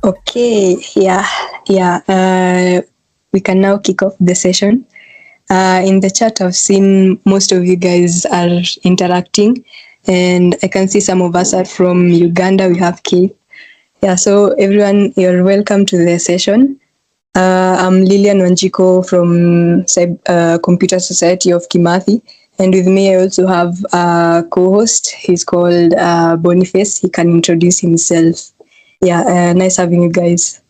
Okay, we can now kick off the session. In the chat, I've seen most of you guys are interacting, and I can see some of us are from Uganda. We have Keith. Yeah, so everyone, you're welcome to the session. I'm Lilian Wanjiko from Computer Society of Kimathi, and with me I also have a co-host. He's called Boniface. He can introduce himself. Yeah, nice having you guys.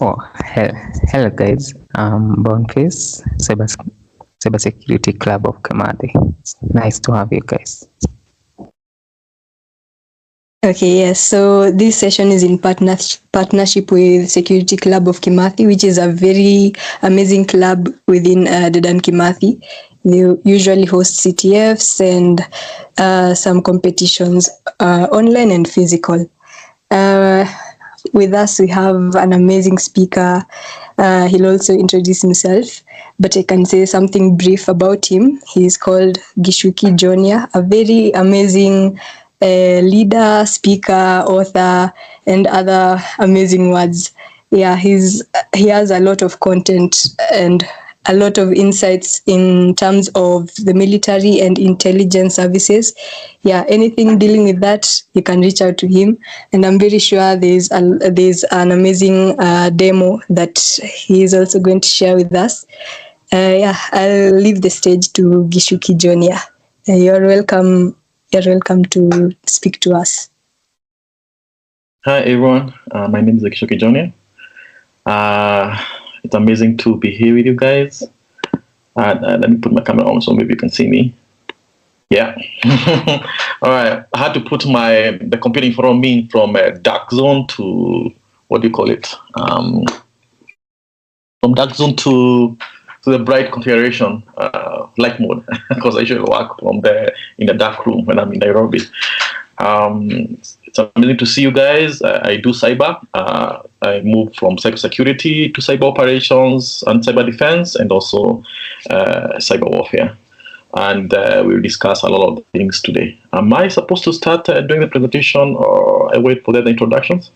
Oh, hello guys. I'm Boniface, Cybersecurity Club of Kimathi. It's nice to have you guys. Okay, yes. So this session is in partnership with Security Club of Kimathi, which is a very amazing club within Dedan Kimathi. They usually host CTFs and some competitions, online and physical. With us, we have an amazing speaker. He'll also introduce himself, but I can say something brief about him. He's called Gishuki Jonia, a very amazing leader, speaker, author, and other amazing words. Yeah, he has a lot of content and a lot of insights in terms of the military and intelligence services. Yeah, anything dealing with that, you can reach out to him. And I'm very sure there's an amazing demo that he is also going to share with us. Yeah, I'll leave the stage to Gishuki Jonia. You're welcome. You're welcome to speak to us. Hi everyone, my name is Gishuki Jonia. It's amazing to be here with you guys. Let me put my camera on so maybe you can see me. Yeah. All right. I had to put the computer in front of me from a dark zone to what do you call it? From dark zone to the bright configuration, light mode, because I usually work in the dark room when I'm in Nairobi. It's amazing to see you guys. I do cyber. I moved from cybersecurity to cyber operations and cyber defense, and also cyber warfare. And we'll discuss a lot of things today. Am I supposed to start doing the presentation, or I wait for the introductions?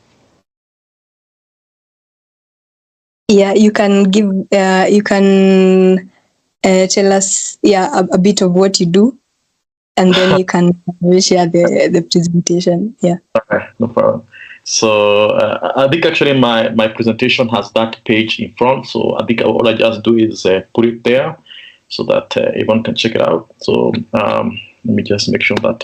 Yeah, you can give. You can tell us, a bit of what you do, and then you can share the presentation. Yeah. Okay, no problem. So I think actually my presentation has that page in front. So I think all I just do is put it there so that everyone can check it out. So let me just make sure that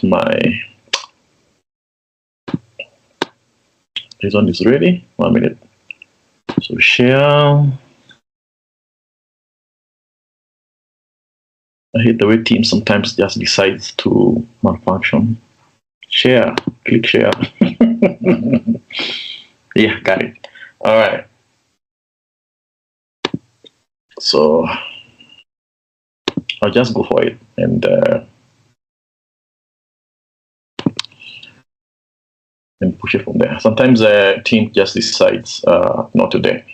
this one is ready. 1 minute. So share. I hate the way Teams sometimes just decides to malfunction. Share, click share. Yeah, got it. All right. So I'll just go for it and push it from there. Sometimes the team just decides not today,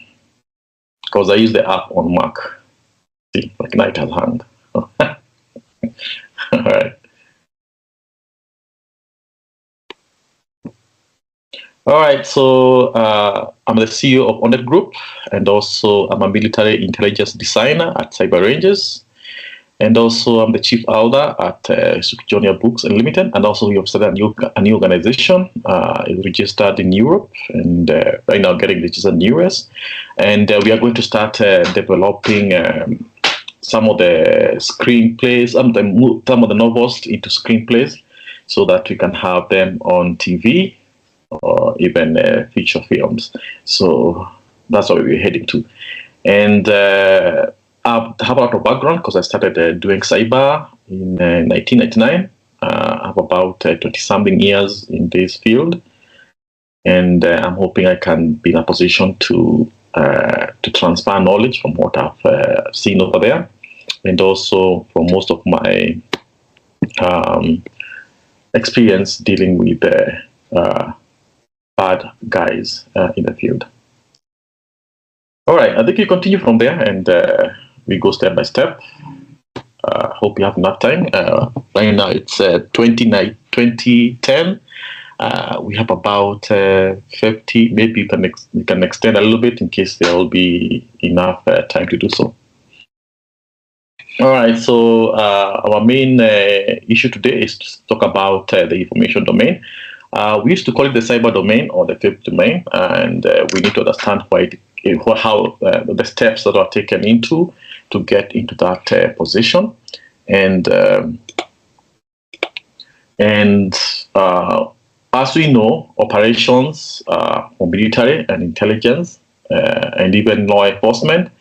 because I use the app on Mac. See, like night has hung. All right. All right, so I'm the CEO of Onet Group, and also I'm a military intelligence designer at Cyber Rangers. And also I'm the chief elder at Jonia Books Unlimited, and also we have started a new organization. It's registered in Europe, and right now getting registered in the US. And we are going to start developing some of the screenplays, some of the novels into screenplays, so that we can have them on TV or even feature films. So that's what we're heading to. And I have a lot of background because I started doing cyber in 1999. I have about 20-something years in this field, and I'm hoping I can be in a position to transfer knowledge from what I've seen over there, and also from most of my experience dealing with bad guys in the field. All right, I think you continue from there, and we go step by step. hope you have enough time. Right now it's 2010. We have about 50. Maybe you can extend a little bit in case there will be enough time to do so. All right, so our main issue today is to talk about the information domain. We used to call it the cyber domain or the fifth domain, and we need to understand how the steps that are taken to get into that position, and as we know, operations for military and intelligence and even law enforcement,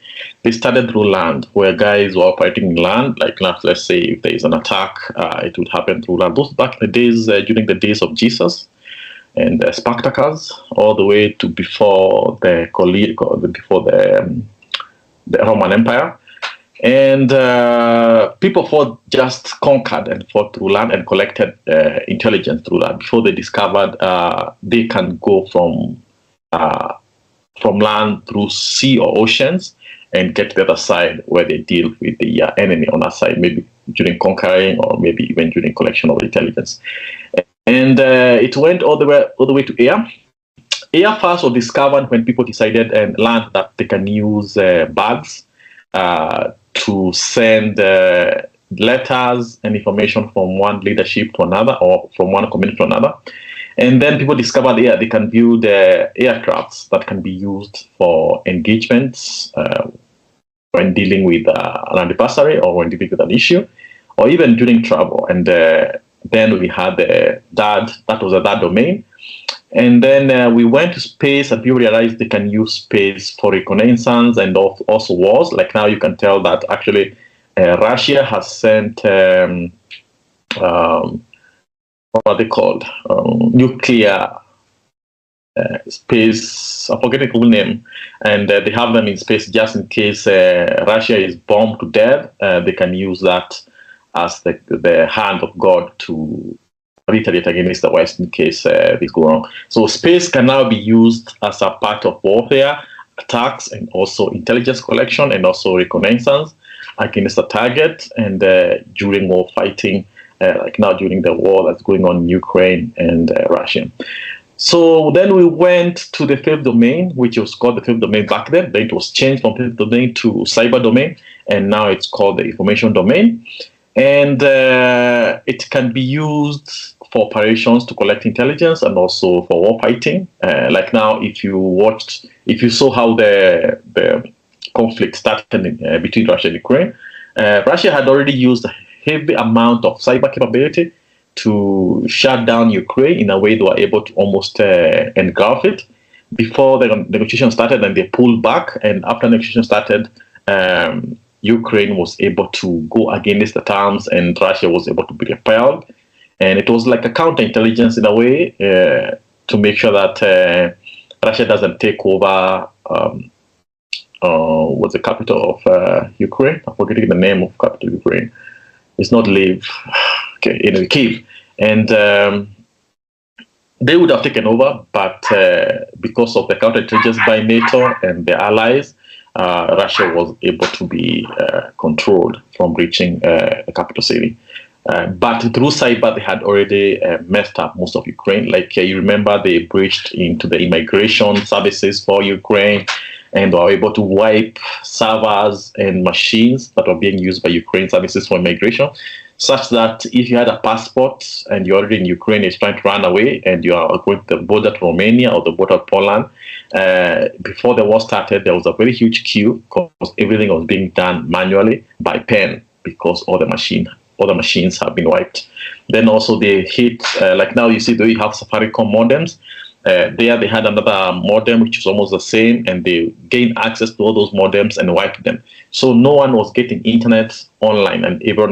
they started through land, where guys were operating in land. Like, let's say if there is an attack, it would happen through land. Those back in the days, during the days of Jesus and Spartacus, all the way to before the Roman Empire. And people fought, just conquered and fought through land and collected intelligence through that before they discovered they can go from land through sea or oceans and get to the other side where they deal with the enemy on that side, maybe during conquering or maybe even during collection of intelligence. And it went all the way to air. Air first was discovered when people decided and learned that they can use birds to send letters and information from one leadership to another or from one community to another. And then people discovered they can build aircrafts that can be used for engagements when dealing with an adversary or when dealing with an issue, or even during travel. And then we had that was that domain. And then we went to space, and people realized they can use space for reconnaissance and also wars. Like now you can tell that actually Russia has sent what are they called? Nuclear space. I'm forgetting the full name. And they have them in space just in case Russia is bombed to death. They can use that as the hand of God to retaliate against the West in case this go wrong. So space can now be used as a part of warfare, attacks, and also intelligence collection, and also reconnaissance against a target, and during war fighting, like now during the war that's going on in Ukraine and Russia. So then we went to the fifth domain, which was called the fifth domain back then. Then it was changed from fifth domain to cyber domain, and now it's called the information domain. And it can be used for operations to collect intelligence and also for war fighting. Like now, if you saw how the conflict started between Russia and Ukraine, Russia had already used a heavy amount of cyber capability to shut down Ukraine in a way they were able to almost engulf it. Before the negotiation started, and they pulled back, and after negotiation started, Ukraine was able to go against the terms, and Russia was able to be repelled. And it was like a counterintelligence in a way to make sure that Russia doesn't take over what's the capital of Ukraine? I'm forgetting the name of capital of Ukraine. It's not Lviv. Okay, anyway, Kyiv. And they would have taken over, but because of the counterintelligence by NATO and their allies, Russia was able to be controlled from reaching the capital city. But through cyber, they had already messed up most of Ukraine. Like you remember, they breached into the immigration services for Ukraine, and were able to wipe servers and machines that were being used by Ukraine services for immigration, such that if you had a passport and you're already in Ukraine, it's trying to run away, and you are going to the border to Romania or the border of Poland, before the war started, there was a very huge queue because everything was being done manually by pen because all the machines have been wiped. Then also they hit, like now you see they have Safaricom modems. There they had another modem which is almost the same, and they gained access to all those modems and wiped them. So no one was getting internet online, and everyone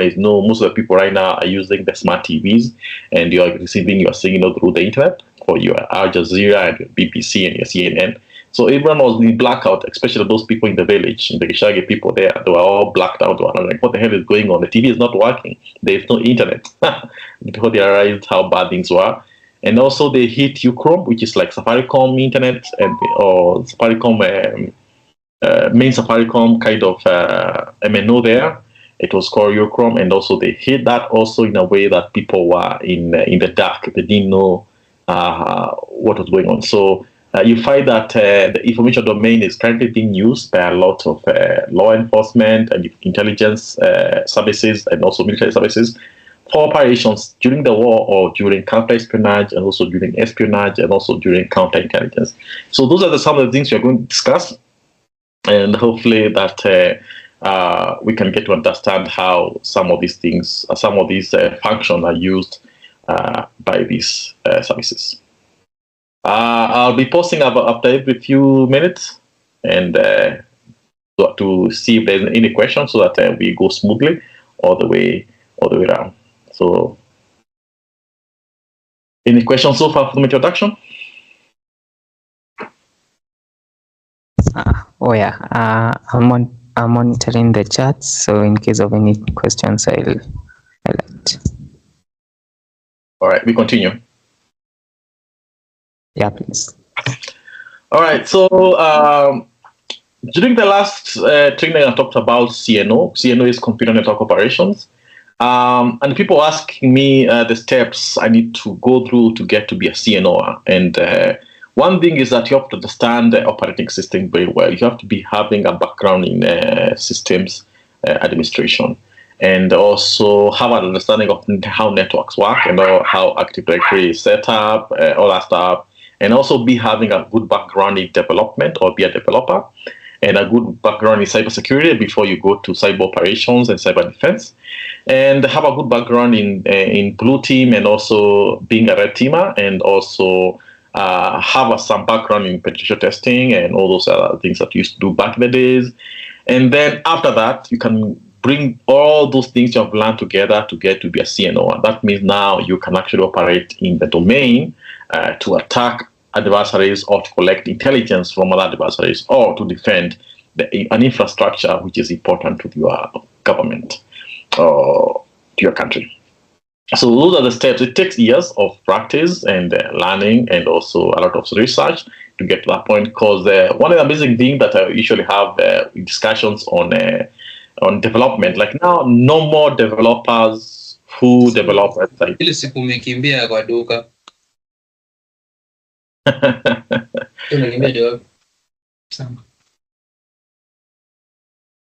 most of the people right now are using the smart TVs, and you are receiving your signal through the internet for your Al Jazeera and your BBC and your CNN. So everyone was in blackout, especially those people in the village, the Gishagi people there. They were all blacked out. They were like, what the hell is going on? The TV is not working. There's no internet. Before they realized how bad things were. And also they hit Ucrom, which is like Safaricom internet, or Safaricom, main Safaricom kind of MNO there. It was called Eurochrome, and also they hid that also in a way that people were in the dark. They didn't know what was going on. So you find that the information domain is currently being used by a lot of law enforcement and intelligence services, and also military services, for operations during the war or during counter-espionage, and also during espionage, and also during counterintelligence. So those are some of the things we're going to discuss, and hopefully that we can get to understand how some of these things, some of these functions are used by these services. I'll be posting after every few minutes, and to see if there's any questions, so that we go smoothly all the way around. So, any questions so far from the introduction? I'm monitoring the chat, so in case of any questions, I'll highlight. All right, we continue. Yeah, please. All right, so during the last training, I talked about CNO. CNO is Computer Network Operations. And people asking me the steps I need to go through to get to be a CNO. And one thing is that you have to understand the operating system very well. You have to be having a background in systems administration, and also have an understanding of how networks work, and how Active Directory is set up, all that stuff. And also be having a good background in development, or be a developer, and a good background in cybersecurity before you go to cyber operations and cyber defense, and have a good background in blue team, and also being a red teamer, and also have some background in penetration testing and all those other things that you used to do back in the days. And then after that, you can bring all those things you have learned together to get to be a CNO. And that means now you can actually operate in the domain to attack adversaries, or to collect intelligence from other adversaries, or to defend an infrastructure which is important to your government or to your country. So those are the steps. It takes years of practice and learning, and also a lot of research to get to that point. Because one of the amazing things that I usually have discussions on development, like now, no more developers who develop websites. Ile siku umekimbia kwa duka.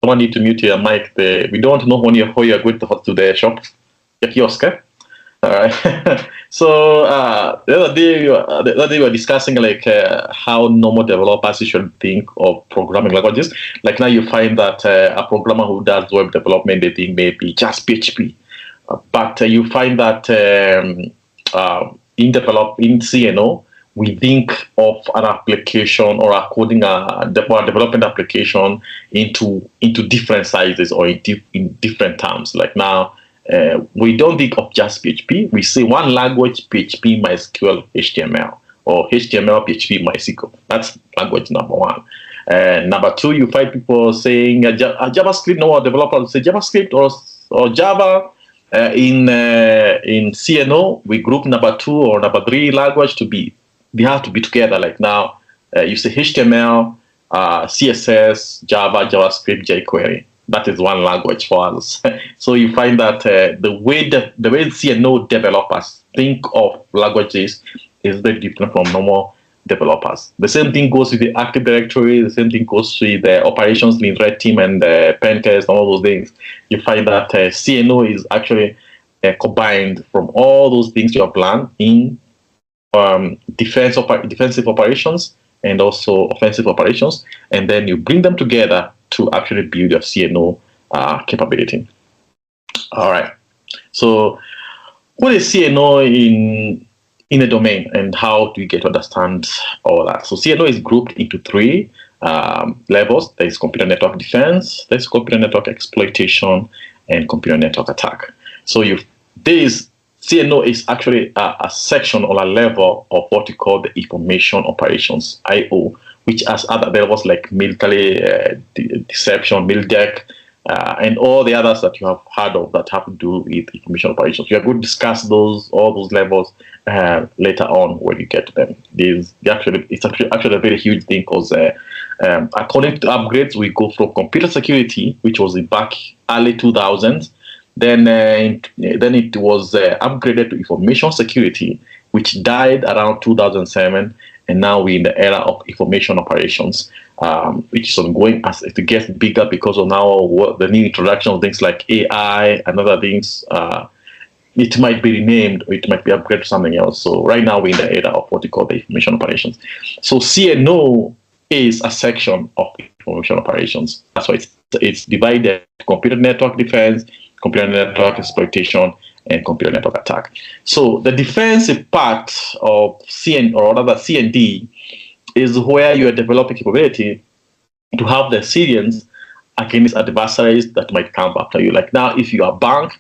Someone need to mute your mic. We don't know when you're going to the shop, your kiosk. All right. So the other day we were discussing like how normal developers should think of programming languages. Like now you find that a programmer who does web development, they think maybe just PHP, but you find that in CNO, we think of an application, or a coding a development application into different sizes, or in different terms. Like now, we don't think of just PHP. We say one language, PHP, MySQL, HTML, or HTML, PHP, MySQL. That's language number one. Number two, you find people saying a JavaScript. No, a developer will say JavaScript or Java. In CNO, we group number two or number three language to be. They have to be together. Like now, you say HTML, CSS, Java, JavaScript, jQuery. That is one language for us. So you find that the way CNO developers think of languages is very different from normal developers. The same thing goes with the Active Directory. The same thing goes with the operations in Red Team and pen test and all those things. You find that CNO is actually combined from all those things you have learned in defensive operations and also offensive operations, and then you bring them together to actually build your CNO capability. All right. So, what is CNO in a domain, and how do you get to understand all that? So, CNO is grouped into three levels. There is computer network defense, there's computer network exploitation, and computer network attack. So, CNO is actually a section or a level of what we call the information operations, IO, which has other levels like military deception, MILDEC, and all the others that you have heard of that have to do with information operations. We are going to discuss all those levels later on when you get to them. It's actually a very huge thing because according to upgrades, we go from computer security, which was back early 2000s, then it was upgraded to information security, which died around 2007, and now we're in the era of information operations, which is ongoing as it gets bigger because of now the new introduction of things like AI and other things. It might be renamed or it might be upgraded to something else. So right now we're in the era of what we call the information operations. So CNO is a section of information operations. That's why it's divided: computer network defense, computer network exploitation, and computer network attack. So the defensive part of CND is where you are developing capability to have the resilience against adversaries that might come after you. Like now, if you are a bank,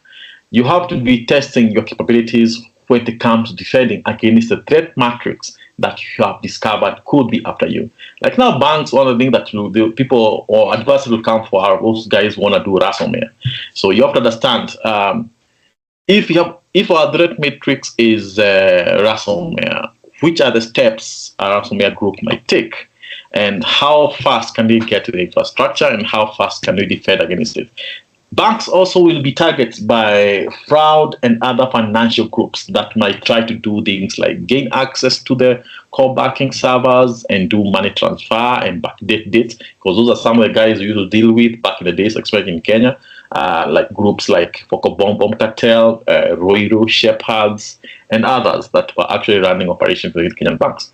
you have to be testing your capabilities when it comes to defending against the threat matrix that you have discovered could be after you. Like now, banks, one of the things that the people or adversaries will come for are those guys want to do ransomware. So you have to understand, if our threat matrix is ransomware, which are the steps a ransomware group might take, and how fast can they get to the infrastructure, and how fast can they defend against it. Banks also will be targeted by fraud and other financial groups that might try to do things like gain access to the core banking servers and do money transfer and backdate dates, because those are some of the guys we used to deal with back in the days, especially in Kenya, like groups like Foko Bomb Cartel, Roiro, Shepherds, and others that were actually running operations with Kenyan banks.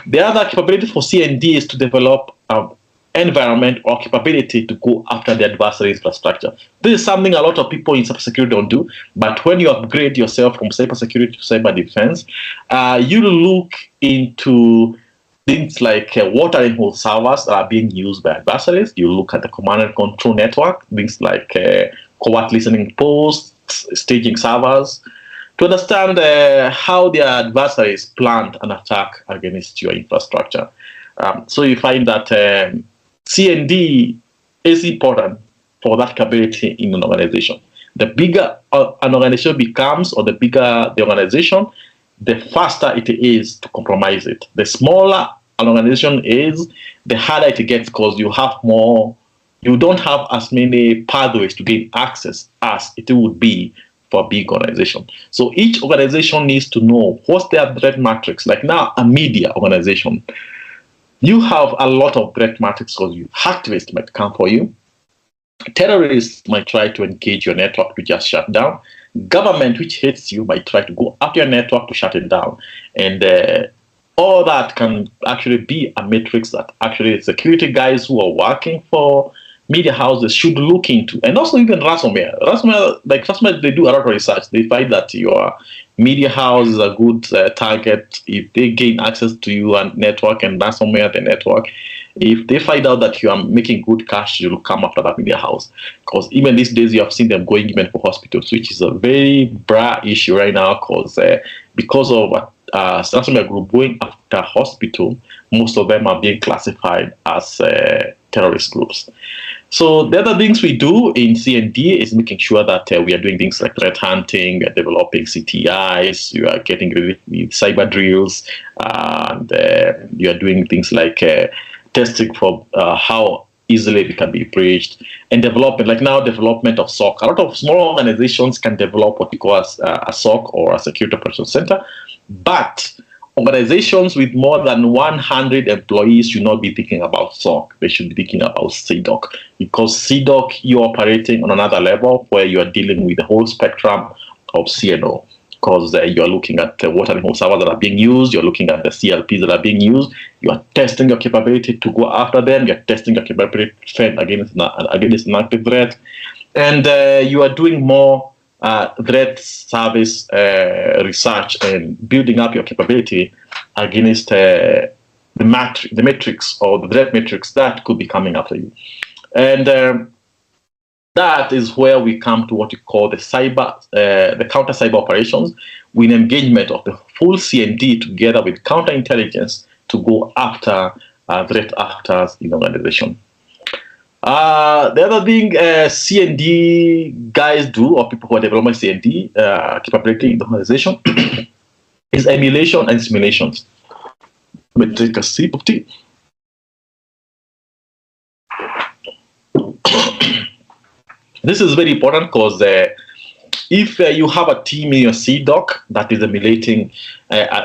The other capability for CND is to develop environment or capability to go after the adversary infrastructure. This is something a lot of people in cybersecurity don't do, but when you upgrade yourself from cybersecurity to cyber defense, you look into things like water and hole servers that are being used by adversaries. You look at the command and control network, things like covert listening posts, staging servers, to understand how their adversaries planned an attack against your infrastructure. So you find that CND is important for that capability in an organization. The bigger an organization becomes, or the bigger the organization, the faster it is to compromise it. The smaller an organization is, the harder it gets, because you don't have as many pathways to gain access as it would be for a big organization. So each organization needs to know what's their threat matrix. Like now, a media organization, you have a lot of threat matrix because hacktivists might come for you. Terrorists might try to engage your network to just shut down. Government, which hates you, might try to go after your network to shut it down. And all that can actually be a matrix that actually security guys who are working for media houses should look into. And also even ransomware. Ransomware, they do a lot of research. They find that your media house is a good target if they gain access to your network and ransomware the network. If they find out that you are making good cash, you'll come after that media house. Because even these days, you have seen them going even for hospitals, which is a very bra issue right now, because of ransomware group going after hospital, most of them are being classified as terrorist groups. So the other things we do in CND is making sure that we are doing things like threat hunting, developing CTIs, you are getting rid of cyber drills, and you are doing things like testing for how easily it can be breached, and development, like now development of SOC. A lot of small organizations can develop what we call a SOC, or a security operations center, but organizations with more than 100 employees should not be thinking about SOC. They should be thinking about CDOC, because CDOC, you're operating on another level where you are dealing with the whole spectrum of CNO, because you're looking at the water and home servers that are being used, you're looking at the CLPs that are being used, you are testing your capability to go after them, you're testing your capability to defend against an active threat, and you are doing more threat service research and building up your capability against the matrix or the threat matrix that could be coming after you. And that is where we come to what we call the counter cyber operations, with engagement of the full CND together with counterintelligence to go after threat actors in the organization. the other thing CND guys do, or people who are developing CND capability in the organization, is emulation and simulations. Let me take a sip of tea. This is very important because if you have a team in your CDoc that is emulating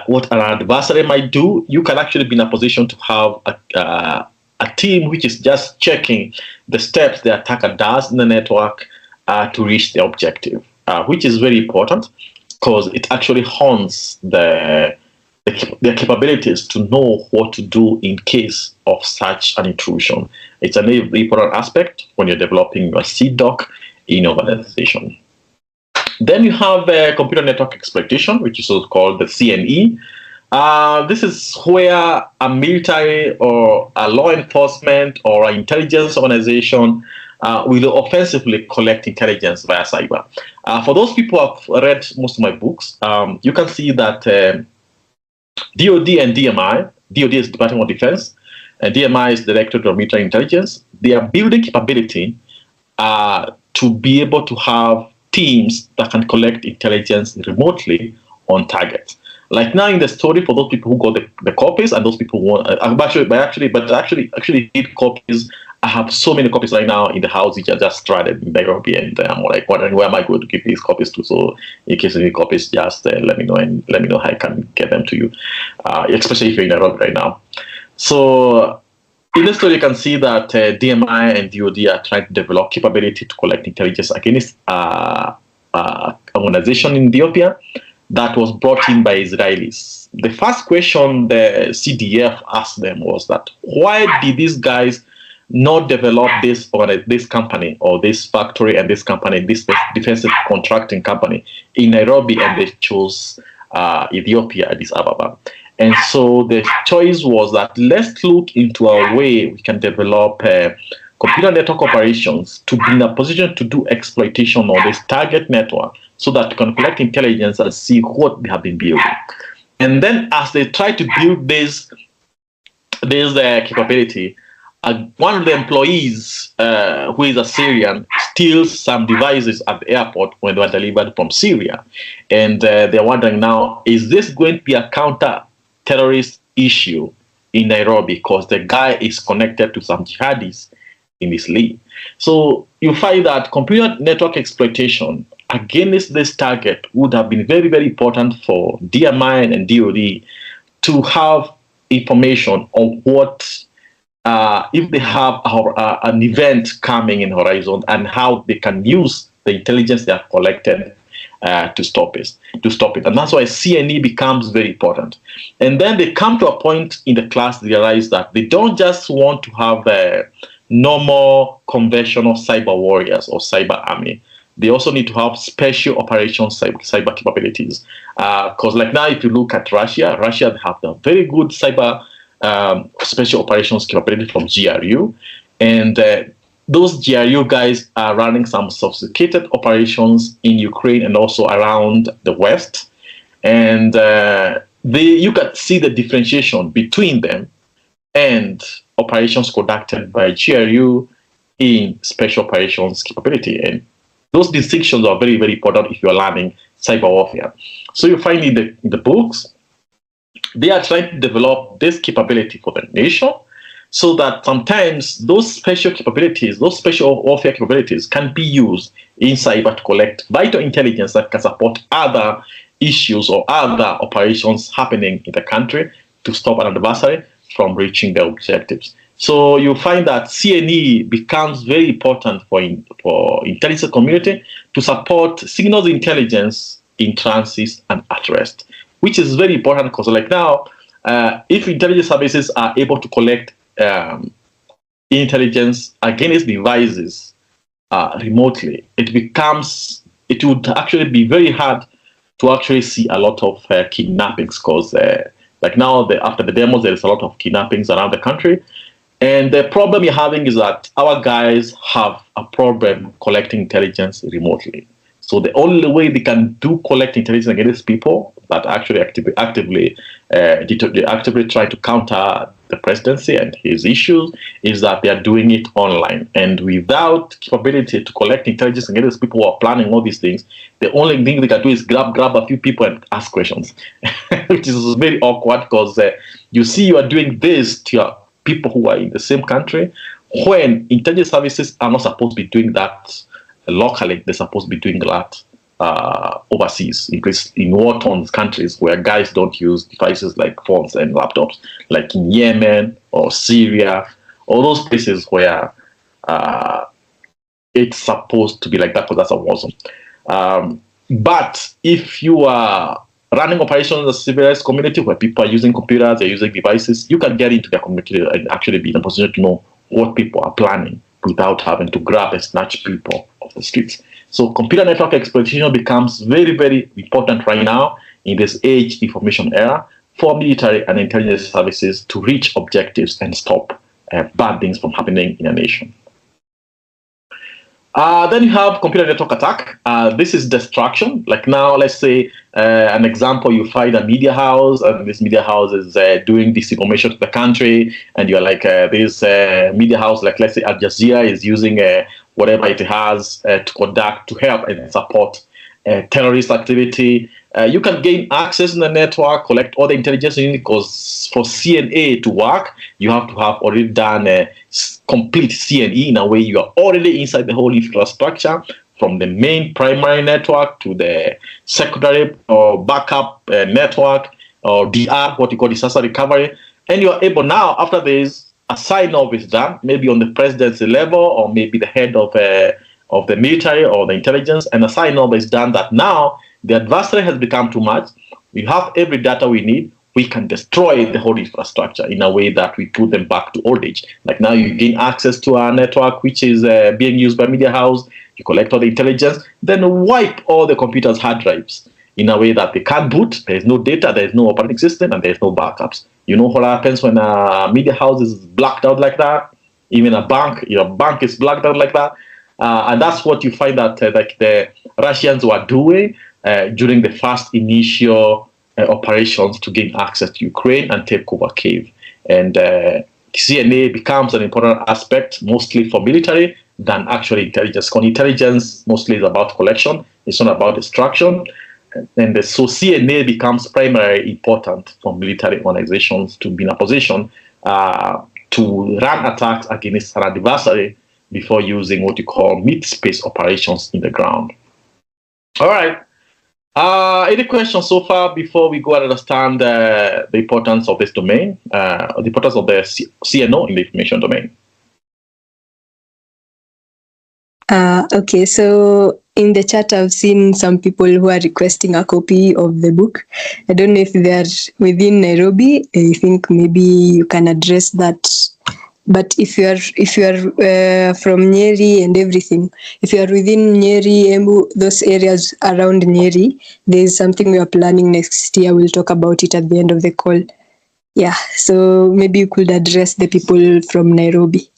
what an adversary might do, you can actually be in a position to have a team which is just checking the steps the attacker does in the network to reach the objective, which is very important because it actually hones their capabilities to know what to do in case of such an intrusion. It's a very important aspect when you're developing your CDoc in your organization. Then you have computer network exploitation, which is also called the CNE. This is where a military or a law enforcement or an intelligence organization will offensively collect intelligence via cyber. For those people who have read most of my books, you can see that DOD and DMI, DOD is Department of Defense, and DMI is Directorate of Military Intelligence. They are building capability to be able to have teams that can collect intelligence remotely on target. Like now in the story, for those people who got the copies and those people who want, actually need copies. I have so many copies right now in the house which are just stranded in Nairobi, and I'm like wondering where am I going to give these copies to. So in case you need copies, just let me know and let me know how I can get them to you, especially if you're in Nairobi right now. So in this story, you can see that DMI and DOD are trying to develop capability to collect intelligence against an organization in Ethiopia that was brought in by Israelis. The first question the CDF asked them was that why did these guys not develop this company or this factory and this company, this defensive contracting company in Nairobi, and they chose Ethiopia, Addis Ababa. And so the choice was that let's look into a way we can develop computer network operations to be in a position to do exploitation of this target network so that we can collect intelligence and see what they have been building. And then as they try to build this capability, one of the employees, who is a Syrian, steals some devices at the airport when they were delivered from Syria. And they're wondering now, is this going to be a counter-terrorist issue in Nairobi because the guy is connected to some jihadis in this league? So you find that computer network exploitation against this target would have been very, very important for DMI and DOD to have information on what if they have an event coming in horizon and how they can use the intelligence they have collected to stop it. And that's why CNE becomes very important. And then they come to a point in the class, they realize that they don't just want to have a normal conventional cyber warriors or cyber army. They also need to have special operations cyber capabilities. Because like now, if you look at Russia they have the very good cyber special operations capability from GRU, and those GRU guys are running some sophisticated operations in Ukraine and also around the West, and you can see the differentiation between them and operations conducted by GRU in special operations capability, and those distinctions are very, very important if you're learning cyber warfare. So you find in the books, they are trying to develop this capability for the nation so that sometimes those special capabilities, those special warfare capabilities can be used in cyber to collect vital intelligence that can support other issues or other operations happening in the country to stop an adversary from reaching their objectives. So you find that CNE becomes very important for intelligence community to support signals intelligence in transit and at rest, which is very important because like now, if intelligence services are able to collect intelligence against devices remotely, it would actually be very hard to actually see a lot of kidnappings because like now, after the demos, there's a lot of kidnappings around the country. And the problem you're having is that our guys have a problem collecting intelligence remotely. So the only way they can collect intelligence against people that actually actively try to counter the presidency and his issues is that they are doing it online. And without capability to collect intelligence and get those people who are planning all these things, the only thing they can do is grab a few people and ask questions, which is very awkward because you see you are doing this to your people who are in the same country when intelligence services are not supposed to be doing that locally. They're supposed to be doing that overseas, in war-torn countries where guys don't use devices like phones and laptops, like in Yemen or Syria, all those places where it's supposed to be like that because that's a war zone. But if you are running operations in a civilized community where people are using computers, they're using devices, you can get into their community and actually be in a position to know what people are planning without having to grab and snatch people off the streets. So computer network exploitation becomes very, very important right now in this age information era for military and intelligence services to reach objectives and stop bad things from happening in a nation. Then you have computer network attack. This is destruction. Like now, let's say an example, you find a media house, and this media house is doing disinformation to the country, and you're like, this media house, like let's say Al Jazeera is using whatever it has to help and support terrorist activity. You can gain access in the network, collect all the intelligence you need, because for CNA to work, you have to have already done a complete CNE. In a way, you are already inside the whole infrastructure, from the main primary network to the secondary or backup network, or DR, what you call disaster recovery. And you are able now, after this, a sign-off is done, maybe on the presidency level, or maybe the head of the military or the intelligence, and a sign-off is done that now the adversary has become too much. We have every data we need. We can destroy the whole infrastructure in a way that we put them back to old age. Like now you gain access to our network, which is being used by media house. You collect all the intelligence, then wipe all the computers' hard drives in a way that they can't boot. There's no data, there's no operating system, and there's no backups. You know what happens when a media house is blacked out like that? Even a bank, your bank is blacked out like that. And that's what you find that like the Russians were doing during the first initial operations to gain access to Ukraine and take over Kyiv. And CNA becomes an important aspect, mostly for military, than actually intelligence. Because intelligence mostly is about collection, it's not about destruction. And so CNA becomes primarily important for military organizations to be in a position to run attacks against an adversary before using what you call mid-space operations in the ground. All right. Any questions so far before we go and understand the importance of this domain, the importance of the CNO in the information domain? Okay, so in the chat, I've seen some people who are requesting a copy of the book. I don't know if they're within Nairobi. I think maybe you can address that. But if you are from Nyeri and everything, if you are within Nyeri, Embu, those areas around Nyeri, there is something we are planning next year. We'll talk about it at the end of the call. Yeah, so maybe you could address the people from Nairobi.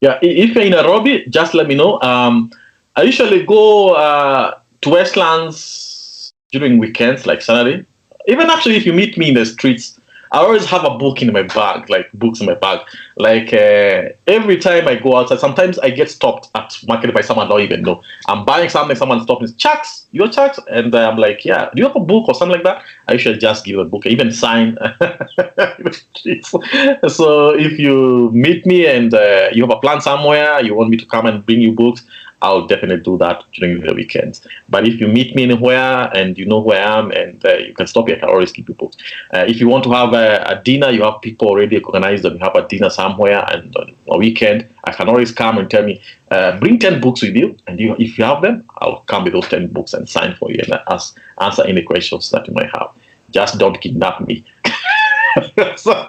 Yeah, if you're in Nairobi, just let me know. I usually go to Westlands during weekends, like Saturday. Even actually, if you meet me in the streets, I always have a book in my bag, like books in my bag. Like every time I go outside, sometimes I get stopped at market by someone I don't even know. I'm buying something, someone stops me, Chucks, your Chucks? And I'm like, yeah, do you have a book or something like that? I usually just give a book, even sign. So if you meet me and you have a plan somewhere, you want me to come and bring you books, I'll definitely do that during the weekends. But if you meet me anywhere and you know who I am and you can stop me, I can always give you books. If you want to have a dinner, you have people already organized and you have a dinner somewhere and on a weekend, I can always come and tell me, bring 10 books with you. And if you have them, I'll come with those 10 books and sign for you and answer any questions that you might have. Just don't kidnap me. So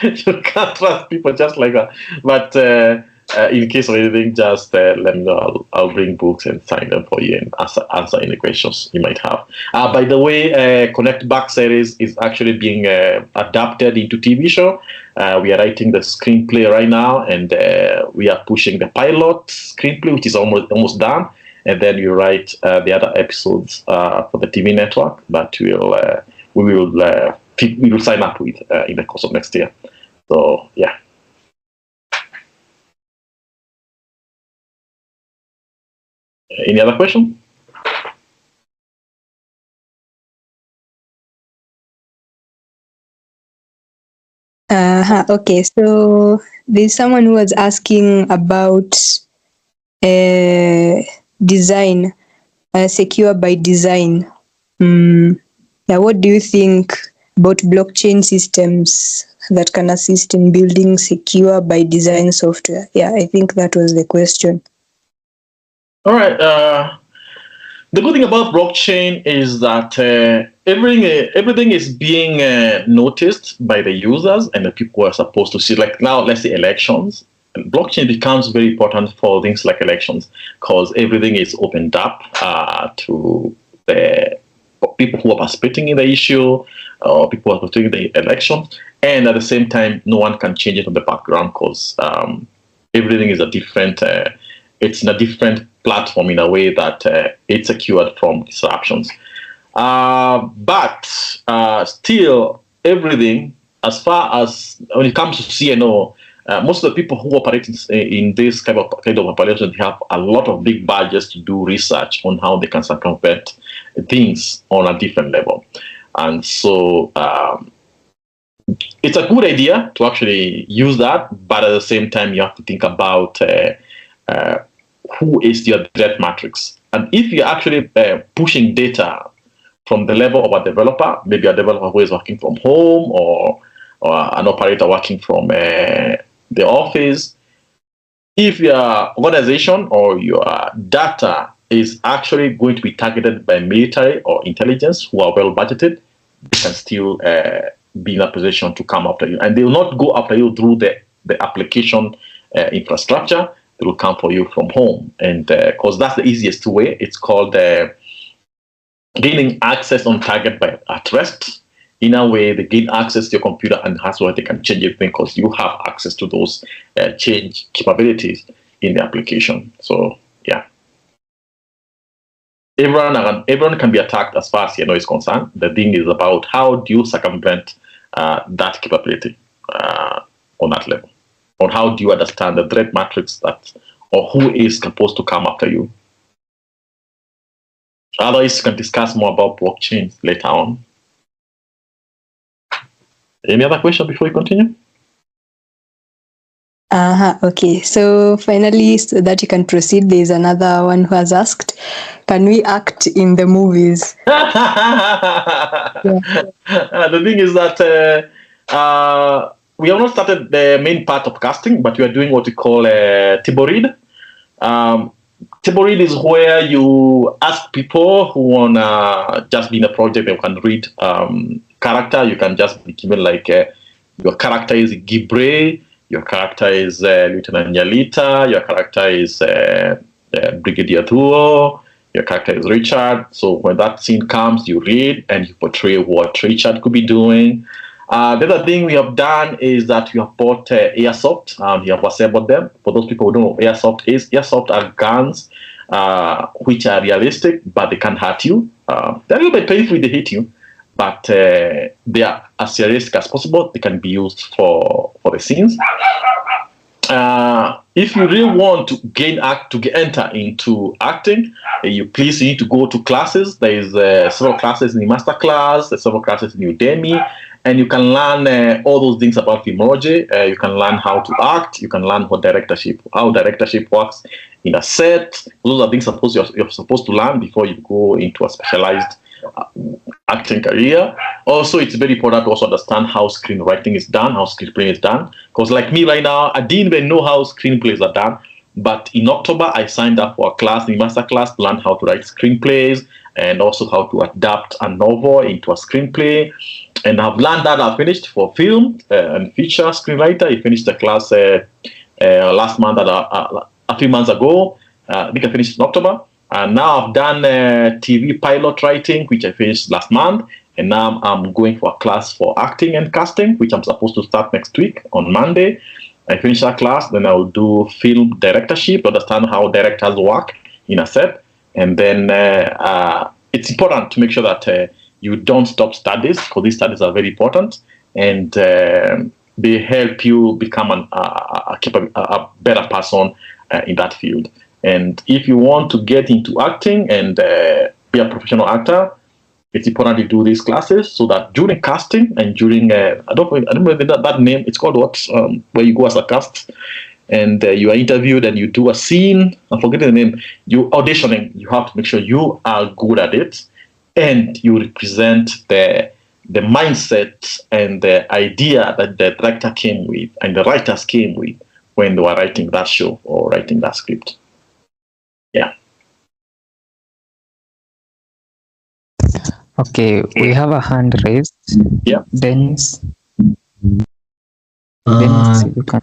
you can't trust people just like that. But in case of anything, just let me know. I'll bring books and sign them for you and answer any questions you might have. By the way, Connect Back series is actually being adapted into TV show. We are writing the screenplay right now, and we are pushing the pilot screenplay, which is almost done. And then we write the other episodes for the TV network. But we will we will sign up with in the course of next year. So yeah. Any other question? Okay, so there's someone who was asking about design, secure by design. Yeah, what do you think about blockchain systems that can assist in building secure by design software? Yeah, I think that was the question. All right. The good thing about blockchain is that everything is being noticed by the users and the people who are supposed to see. Like now, let's say elections. Blockchain becomes very important for things like elections because everything is opened up to the people who are participating in the issue or people who are participating in the election. And at the same time, no one can change it on the background because everything is a different. It's in a different platform in a way that it's secured from disruptions. But still, everything, as far as when it comes to CNO, most of the people who operate in this kind of operation have a lot of big budgets to do research on how they can circumvent things on a different level. And so it's a good idea to actually use that, but at the same time, you have to think about who is your threat matrix. And if you're actually pushing data from the level of a developer, maybe a developer who is working from home or an operator working from the office, if your organization or your data is actually going to be targeted by military or intelligence who are well budgeted, they can still be in a position to come after you. And they will not go after you through the application infrastructure. It will come for you from home, and because that's the easiest way. It's called gaining access on target by at rest. In a way, they gain access to your computer, and that's why they can change everything because you have access to those change capabilities in the application. So yeah, everyone can be attacked as far as CNO is concerned. The thing is about how do you circumvent that capability on that level. Or how do you understand the threat matrix that, or who is supposed to come after you? Otherwise, you can discuss more about blockchain later on. Any other question before we continue? Okay, so finally, so that you can proceed, there is another one who has asked, can we act in the movies? The thing is that we have not started the main part of casting, but we are doing what we call table read. Table read is where you ask people who want to just be in a project and can read character. You can just be given like your character is Gibre, your character is Lieutenant Yalita, your character is Brigadier Thuo, your character is Richard. So when that scene comes, you read and you portray what Richard could be doing. The other thing we have done is that we have bought airsoft and we have assembled them. For those people who don't know what airsoft are guns which are realistic, but they can't hurt you. They're a little bit painful if they hit you, but they are as realistic as possible. They can be used for the scenes. If you really want to enter into acting, you need to go to classes. There is several classes in the master class, there's several classes in Udemy, and you can learn all those things about filmology. You can learn how to act. You can learn how directorship works in a set. Those are things you're supposed to learn before you go into a specialized acting career. Also, it's very important to also understand how screenwriting is done, how screenplay is done. Because like me right now, I didn't even know how screenplays are done. But in October, I signed up for a class, in master class, to learn how to write screenplays and also how to adapt a novel into a screenplay. And I've learned that. I finished for film and feature screenwriter. I finished the class last month, a few months ago. I think I finished in October. And now I've done TV pilot writing, which I finished last month. And now I'm going for a class for acting and casting, which I'm supposed to start next week on Monday. I finish that class, then I'll do film directorship, understand how directors work in a set. And then it's important to make sure that you don't stop studies, because these studies are very important, and they help you become a better person in that field. And if you want to get into acting and be a professional actor, it's important to do these classes so that during casting and during I don't remember that name. It's called what? Where you go as a cast and you are interviewed and you do a scene. I'm forgetting the name. You auditioning. You have to make sure you are good at it, and you represent the mindset and the idea that the director came with and the writers came with when they were writing that show or writing that script. Yeah. Okay, we have a hand raised. Yeah. Dennis. Uh, Dennis, you can.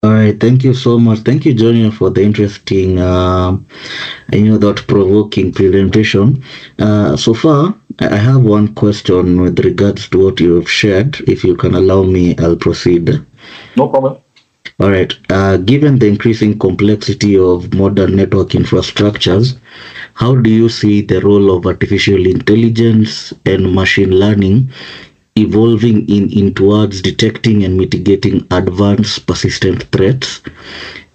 All right, thank you so much. Thank you, Junior, for the interesting, thought-provoking presentation. So far, I have one question with regards to what you have shared. If you can allow me, I'll proceed. No problem. All right. Given the increasing complexity of modern network infrastructures, how do you see the role of artificial intelligence and machine learning evolving in towards detecting and mitigating advanced persistent threats?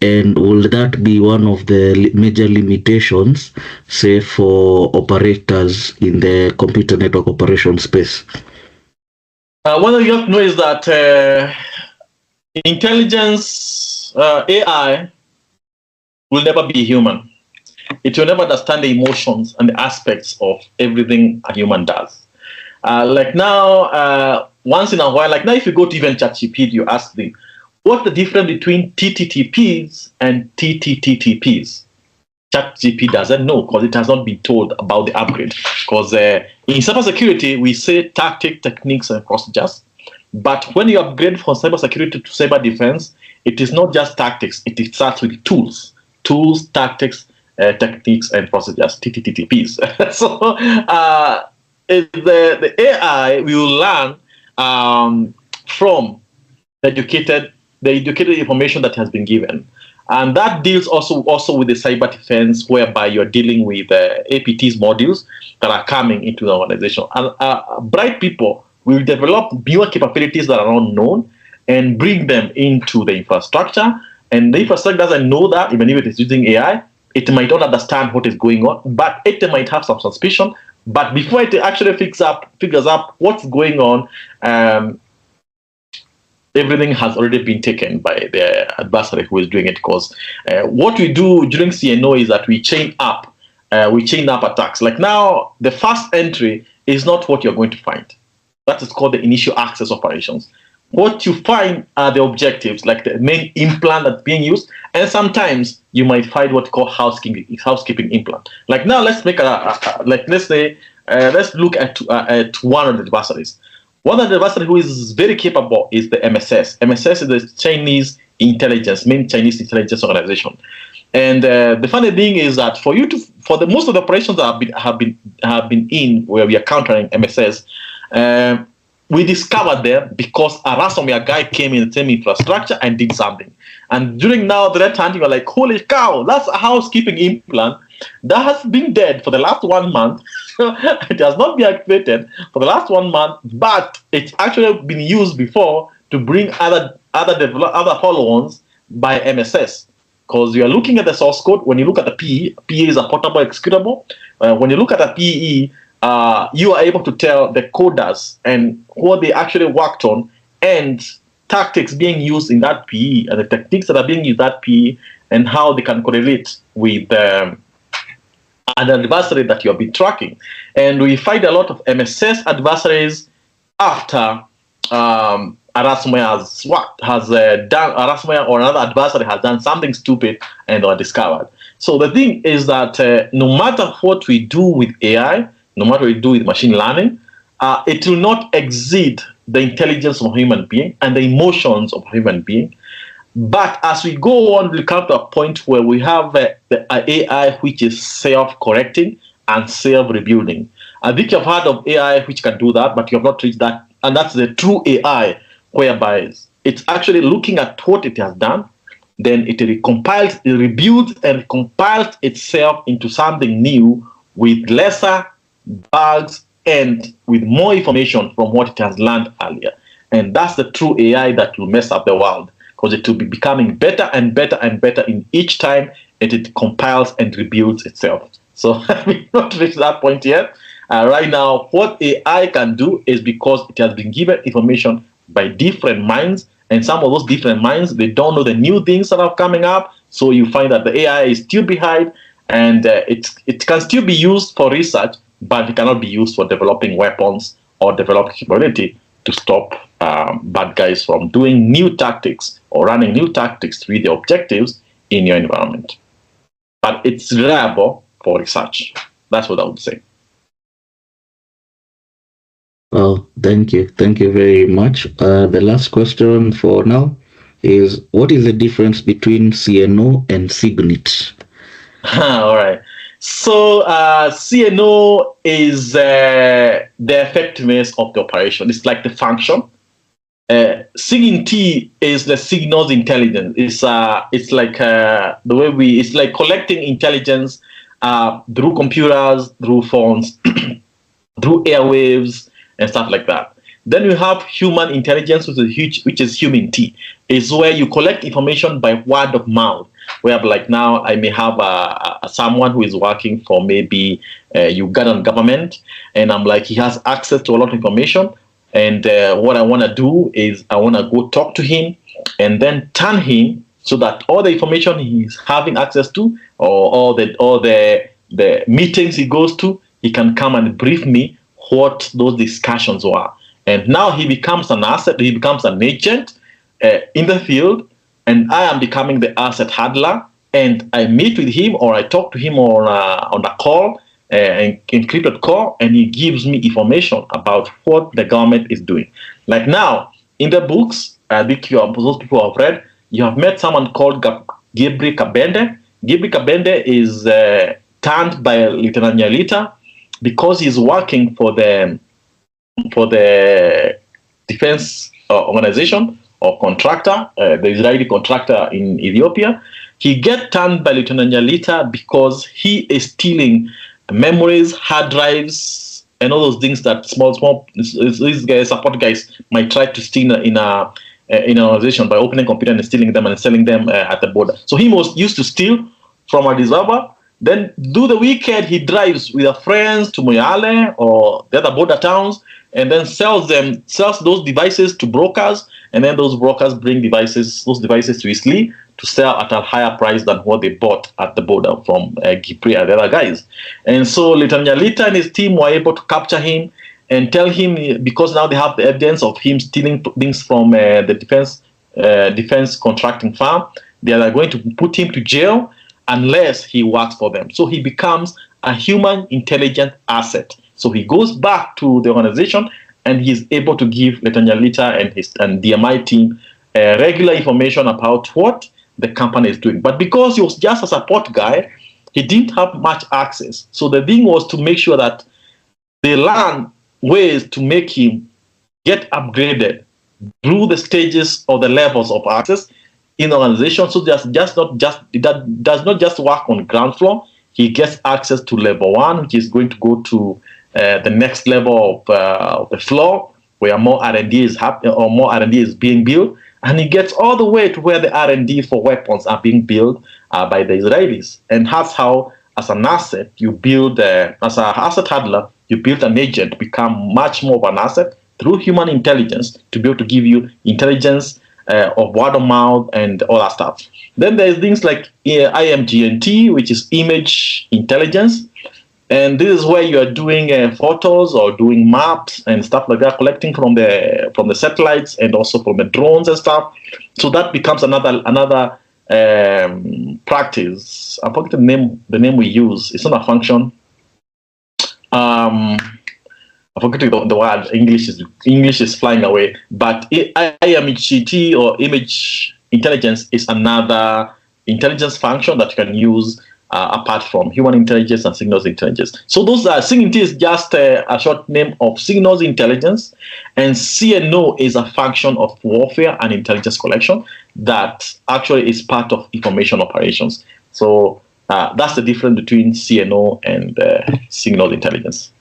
And will that be one of the major limitations, say, for operators in the computer network operation space? What you have to know is that intelligence, AI, will never be human. It will never understand the emotions and the aspects of everything a human does. Like now, once in a while, like now, if you go to even ChatGPT, you ask them, what's the difference between TTTPs and TTTTPs? ChatGPT doesn't know because it has not been told about the upgrade. Because in cybersecurity, we say tactics, techniques, and procedures. But when you upgrade from cybersecurity to cyber defense, it is not just tactics. It starts with tools, tactics, techniques, and procedures, TTTPs. So the AI will learn from the educated information that has been given. And that deals also with the cyber defense, whereby you're dealing with APTs modules that are coming into the organization. And bright people will develop newer capabilities that are unknown and bring them into the infrastructure. And the infrastructure doesn't know that, even if it is using AI, it might not understand what is going on, but it might have some suspicion. But before it actually figures out what's going on, everything has already been taken by the adversary who is doing it. Because what we do during CNO is that we chain up attacks. Like now, the first entry is not what you're going to find. That is called the initial access operations. What you find are the objectives, like the main implant that's being used, and sometimes you might find what you call housekeeping implant. Like now, let's make let's look at one of the adversaries. One of the adversaries who is very capable is the MSS. MSS is the main Chinese intelligence organization. And the funny thing is that for the most of the operations that have been in where we are countering MSS, we discovered them because a ransomware guy came in the same infrastructure and did something. And during now the red hunting, we're like, holy cow, that's a housekeeping implant that has been dead for the last 1 month. It has not been activated for the last 1 month, but it's actually been used before to bring other follow-ons by MSS. Because you are looking at the source code. When you look at the PE is a portable executable. When you look at the PE, you are able to tell the coders and what they actually worked on and tactics being used in that PE and the techniques that are being used in that PE and how they can correlate with an adversary that you have been tracking. And we find a lot of MSS adversaries after a ransomware or another adversary has done something stupid and are discovered. So the thing is that no matter what we do with AI, no matter what we do with machine learning, it will not exceed the intelligence of a human being and the emotions of a human being. But as we go on, we come to a point where we have the AI which is self-correcting and self-rebuilding. I think you've heard of AI which can do that, but you have not reached that. And that's the true AI, whereby it's actually looking at what it has done, then it recompiles, it rebuilds and recompiles itself into something new with lesser bugs end with more information from what it has learned earlier. And that's the true AI that will mess up the world, because it will be becoming better and better and better in each time it compiles and rebuilds itself. So we've not reached that point yet. Right now, what AI can do is because it has been given information by different minds, and some of those different minds, they don't know the new things that are coming up. So you find that the AI is still behind, and it can still be used for research, but it cannot be used for developing weapons or developing capability to stop bad guys from doing new tactics or running new tactics to reach the objectives in your environment. But it's reliable for research. That's what I would say. Well, thank you. Thank you very much. The last question for now is, what is the difference between CNO and Signet? All right. So CNO is the effectiveness of the operation. It's like the function. SIGINT is the signals intelligence. It's like the way it's like collecting intelligence through computers, through phones, through airwaves and stuff like that. Then you have human intelligence, which is human T. Is where you collect information by word of mouth. Where like now I may have someone who is working for maybe Ugandan government, and I'm like, he has access to a lot of information. And what I want to do is I want to go talk to him and then turn him so that all the information he's having access to, or all the meetings he goes to, he can come and brief me what those discussions were. And now he becomes an asset, he becomes an agent in the field, and I am becoming the asset handler. And I meet with him, or I talk to him on a call, an encrypted call, and he gives me information about what the government is doing. Like now, in the books, I think those people have read, you have met someone called Gabriel Kabende. Gabriel Kabende is turned by Lieutenant Nyalita because he's working for the defense organization or contractor, the Israeli contractor in Ethiopia. He gets turned by Lieutenant Nyalita because he is stealing memories, hard drives, and all those things that small these guys, support guys, might try to steal in an organization by opening a computer and stealing them and selling them at the border. So he was used to steal from Addis Ababa. Then do the weekend, he drives with his friends to Moyale or the other border towns, and then sells those devices to brokers, and then those brokers bring those devices to Isli to sell at a higher price than what they bought at the border from Gipri and the other guys. And so Lieutenant Nyalita and his team were able to capture him and tell him, because now they have the evidence of him stealing things from the defense contracting firm, they are going to put him to jail unless he works for them. So he becomes a human intelligent asset. So he goes back to the organization and he's able to give Lieutenant Nyalita and DMI team regular information about what the company is doing. But because he was just a support guy, he didn't have much access. So the thing was to make sure that they learn ways to make him get upgraded through the stages or the levels of access in the organization. So it does not just work on ground floor. He gets access to level 1, which is going to go to the next level of the floor, where more R&D is happening or more R&D is being built. And he gets all the way to where the R&D for weapons are being built by the Israelis. And that's how, as an asset, you build, as an asset handler, you build an agent to become much more of an asset through human intelligence to be able to give you intelligence of word of mouth and all that stuff. Then there's things like IMGNT, which is image intelligence. And this is where you are doing photos or doing maps and stuff like that, collecting from the satellites and also from the drones and stuff. So that becomes another practice. I forget the name we use. It's not a function. I forget the word. English is flying away. But IMGT or image intelligence is another intelligence function that you can use apart from human intelligence and signals intelligence. So those are, SIGINT is just a short name of signals intelligence, and CNO is a function of warfare and intelligence collection that actually is part of information operations. So that's the difference between CNO and signals intelligence.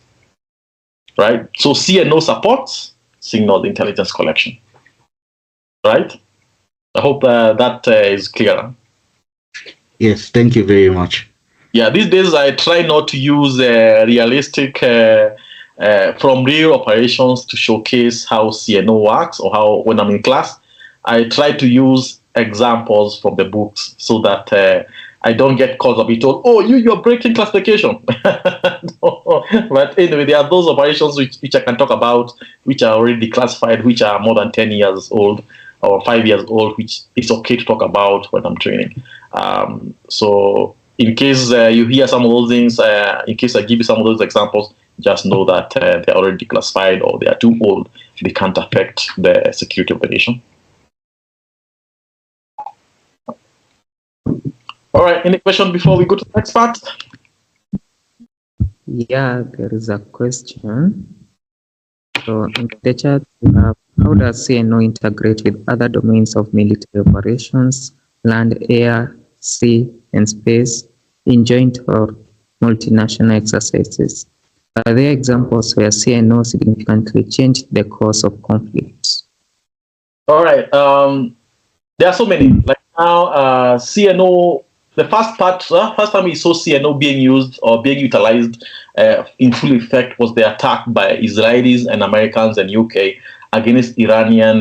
right? So CNO supports signal intelligence collection, right? I hope that is clear. Yes, thank you very much. Yeah, these days I try not to use realistic from real operations to showcase how CNO works, or how, when I'm in class, I try to use examples from the books so that I don't get caught up. Be told, oh, you're breaking classification. But anyway, there are those operations which I can talk about, which are already declassified, which are more than 10 years old or 5 years old, which it's okay to talk about when I'm training. So in case you hear some of those things, in case I give you some of those examples, just know that they're already declassified or they are too old. They can't affect the security operation. All right, any question before we go to the next part? Yeah, there is a question. So in the chat, we have, how does CNO integrate with other domains of military operations, land, air, sea, and space, in joint or multinational exercises? Are there examples where CNO significantly changed the course of conflicts? All right, there are so many. Like now, CNO, the first time we saw CNO being used or being utilized in full effect was the attack by Israelis and Americans and UK against Iranian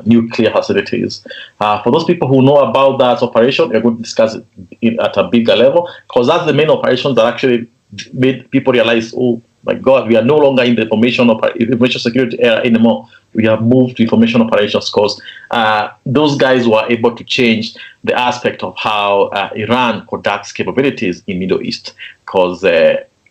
nuclear facilities. For those people who know about that operation, we're going to discuss it at a bigger level, because that's the main operation that actually made people realize, oh my God, we are no longer in the information security era anymore. We have moved to information operations, because those guys were able to change the aspect of how Iran conducts capabilities in Middle East. Because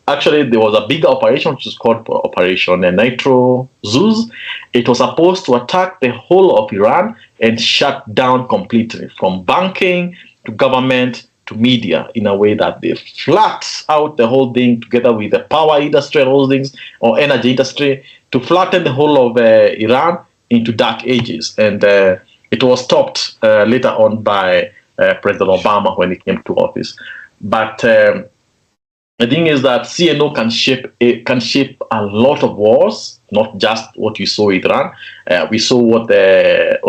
actually, there was a bigger operation which is called Operation Nitro Zeus. It was supposed to attack the whole of Iran and shut down completely, from banking to government to media, in a way that they flat out the whole thing together with the power industry and all things, or energy industry, to flatten the whole of Iran into dark ages. And it was stopped later on by President Obama when he came to office. But the thing is that CNO can shape a lot of wars, not just what you saw in Iran. We saw what the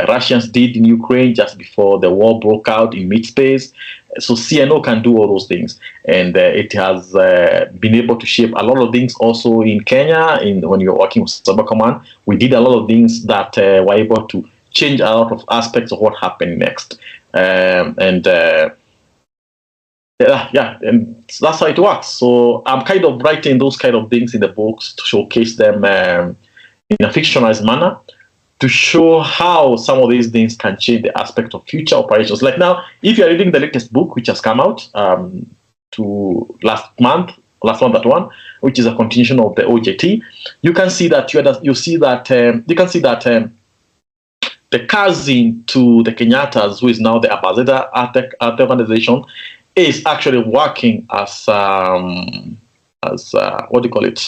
Russians did in Ukraine just before the war broke out in mid-space. So CNO can do all those things, and it has been able to shape a lot of things also in Kenya. When you're working with Cyber Command, we did a lot of things that were able to change a lot of aspects of what happened next. Yeah, and that's how it works. So I'm kind of writing those kind of things in the books to showcase them in a fictionalized manner, to show how some of these things can change the aspect of future operations. Like now, if you're reading the latest book, which has come out to last month at one, which is a continuation of the OJT, you can see that the cousin to the Kenyattas, who is now the ambassador at the organization, is actually working as what do you call it?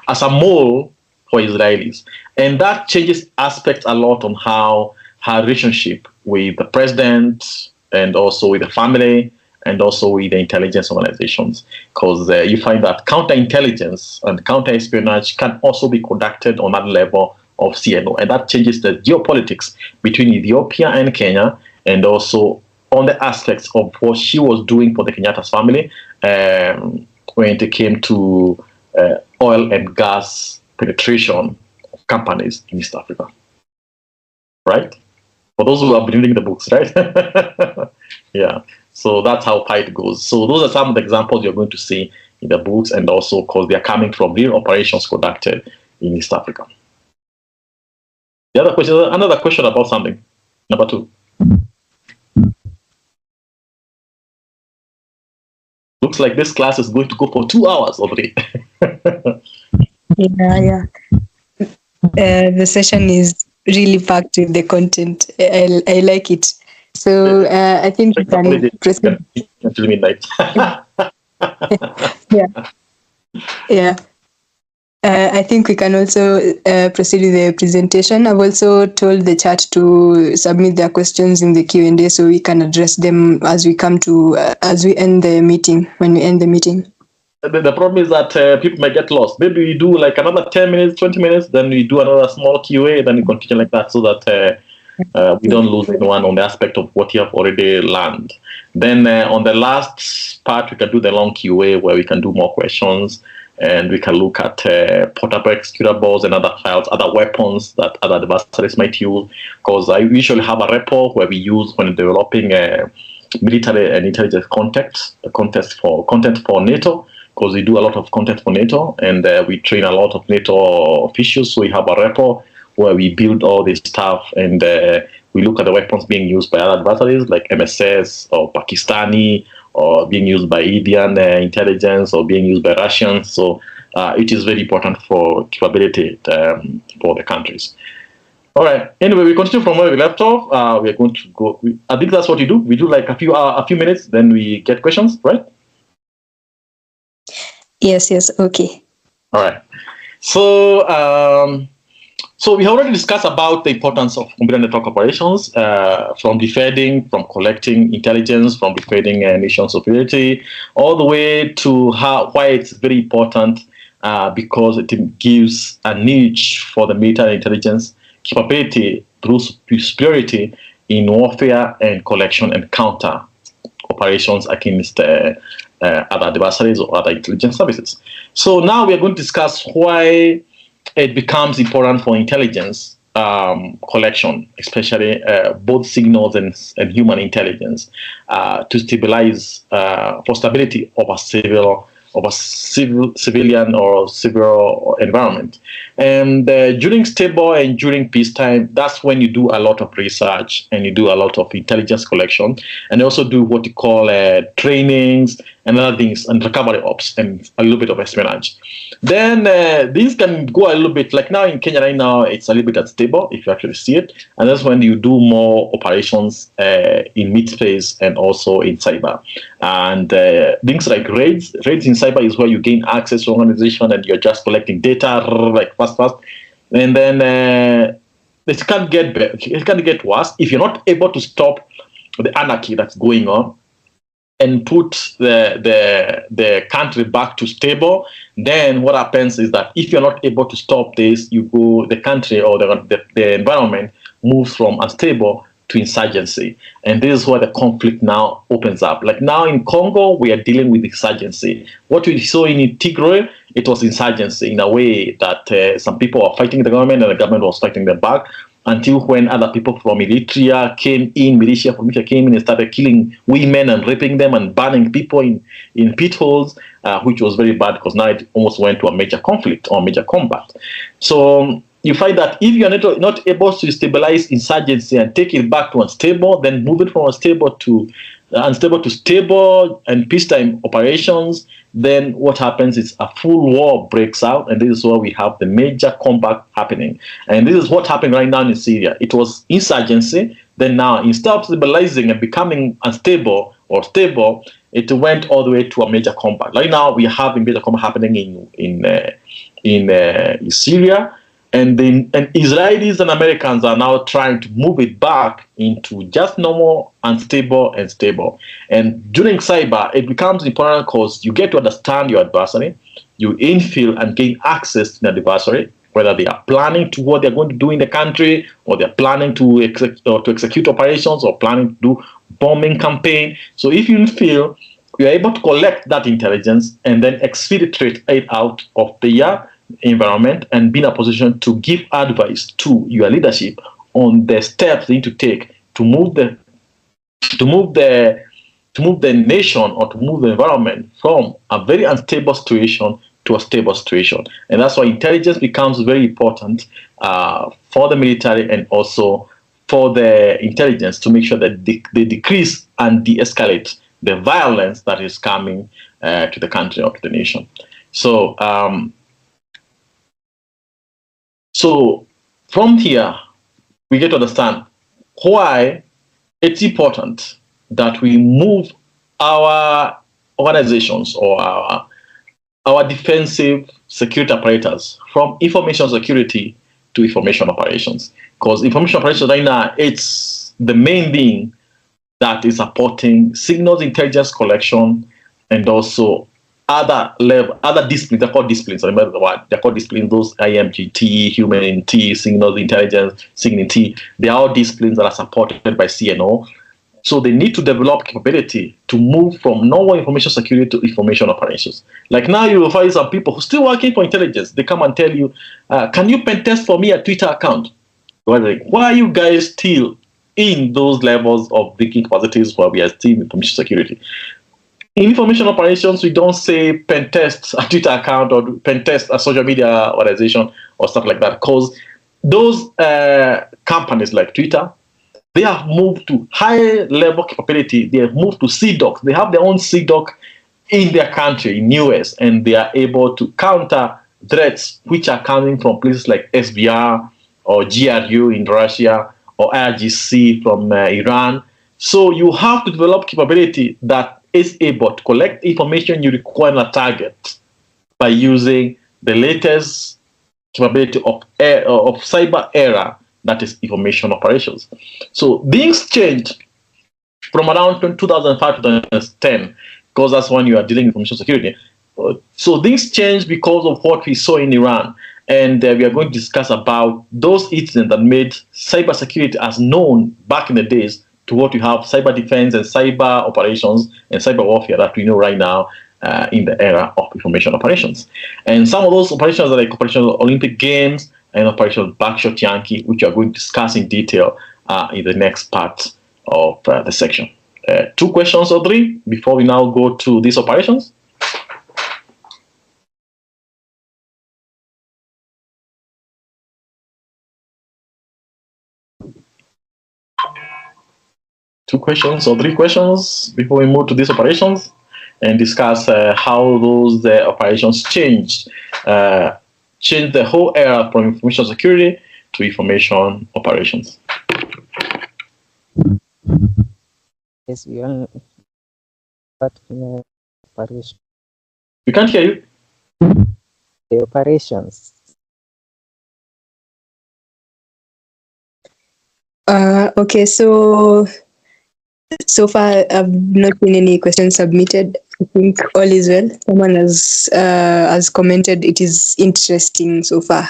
As a mole for Israelis. And that changes aspects a lot on how her relationship with the president, and also with the family, and also with the intelligence organizations. Because you find that counterintelligence and counter-espionage can also be conducted on that level of CNO. And that changes the geopolitics between Ethiopia and Kenya, and also on the aspects of what she was doing for the Kenyatta's family when it came to oil and gas penetration of companies in East Africa. Right? For those who have been reading the books, right? Yeah. So that's how it goes. So those are some of the examples you're going to see in the books, and also because they are coming from real operations conducted in East Africa. Another question about something. Number 2. Looks like this class is going to go for 2 hours already. Yeah. The session is really packed with the content. I like it. So I think we can proceed until midnight. Yeah. I think we can also proceed with the presentation. I've also told the chat to submit their questions in the Q&A, so we can address them as we come to as we end the meeting. When we end the meeting. the problem is that people might get lost. Maybe we do like another 10 minutes, 20 minutes, then we do another small QA, then we continue like that so that we don't lose anyone on the aspect of what you have already learned. Then on the last part, we can do the long QA where we can do more questions and we can look at portable executables and other files, other weapons that other adversaries might use. Because I usually have a repo where we use when developing military and intelligence content for NATO, because we do a lot of content for NATO and we train a lot of NATO officials. So we have a repo where we build all this stuff and we look at the weapons being used by other adversaries like MSS or Pakistani or being used by Indian intelligence or being used by Russians. So it is very important for capability for the countries. All right. Anyway, we continue from where we left off. We are going to go. I think that's what we do. We do like a few minutes, then we get questions, right? Yes. Okay. All right. So we already discussed about the importance of computer network operations, from defending, from collecting intelligence, from defending nation security, all the way to why it's very important because it gives a niche for the military intelligence capability through superiority in warfare and collection and counter operations against other adversaries or other intelligence services. So now we are going to discuss why it becomes important for intelligence collection, especially both signals and human intelligence, to stabilize for stability of a civilian or civil environment. And during stable and during peacetime, that's when you do a lot of research and you do a lot of intelligence collection, and you also do what you call trainings and other things and recovery ops and a little bit of espionage. Then these can go a little bit, like now in Kenya right now, it's a little bit unstable if you actually see it. And that's when you do more operations in mid-space and also in cyber. And things like raids in cyber is where you gain access to organization and you're just collecting data like fast. And then it can get worse if you're not able to stop the anarchy that's going on and put the country back to stable. Then what happens is that if you're not able to stop this, the country or the environment moves from unstable to insurgency. And this is where the conflict now opens up. Like now in Congo, we are dealing with insurgency. What we saw in Tigray, it was insurgency in a way that some people were fighting the government and the government was fighting them back, until when other people from militia came in, militia from Eritrea came in and started killing women and raping them and burning people in pit holes, which was very bad because now it almost went to a major conflict or major combat. So you find that if you're not able to stabilize insurgency and take it back to unstable, then move it from unstable to stable and peacetime operations, then what happens is a full war breaks out, and this is where we have the major combat happening. And this is what happened right now in Syria. It was insurgency, then now instead of stabilizing and becoming unstable or stable, it went all the way to a major combat. Right now we have a major combat happening in Syria. And Israelis and Americans are now trying to move it back into just normal, unstable, and stable. And during cyber, it becomes important because you get to understand your adversary, you infill and gain access to the adversary, whether they are planning to what they're going to do in the country, or they're planning to execute operations, or planning to do bombing campaign. So if you feel you're able to collect that intelligence and then exfiltrate it out of the environment and be in a position to give advice to your leadership on the steps they need to take to move the nation or to move the environment from a very unstable situation to a stable situation. And that's why intelligence becomes very important for the military and also for the intelligence to make sure that they decrease and de-escalate the violence that is coming to the country or to the nation. So from here, we get to understand why it's important that we move our organizations or our defensive security apparatus from information security to information operations. Because information operations right now, it's the main thing that is supporting signals intelligence collection and also other disciplines. They're called disciplines. Remember the word. They're called disciplines. Those IMGT, human in T, signals intelligence, signal in T. They are all disciplines that are supported by CNO. So they need to develop capability to move from normal information security to information operations. Like now you will find some people who are still working for intelligence. They come and tell you, can you pen test for me a Twitter account? Like, why are you guys still in those levels of thinking capacities where we are still in information security? In information operations, we don't say pen test a Twitter account or pen test a social media organization or stuff like that, because those companies like Twitter, they have moved to high level capability. They have moved to CDOC. They have their own CDOC in their country, in US, and they are able to counter threats which are coming from places like SBR or GRU in Russia or IRGC from Iran. So you have to develop capability that is able to collect information you require on a target by using the latest capability of cyber era, that is information operations. So things changed from around 2005 to 2010, because that's when you are dealing with information security. So things changed because of what we saw in Iran. And we are going to discuss about those incidents that made cybersecurity as known back in the days to what we have cyber defense and cyber operations and cyber warfare that we know right now in the era of information operations. And some of those operations are like Operation Olympic Games and Operation Backshot Yankee, which we are going to discuss in detail in the next part of the section. 2 questions or 3 before we now go to these operations. Two questions or 3 questions before we move to these operations and discuss how those operations changed the whole era from information security to information operations. Yes, we are. But operation. We can't hear you. The operations. Okay, so far I've not seen any questions submitted. I think all is well. Someone has commented it is interesting so far.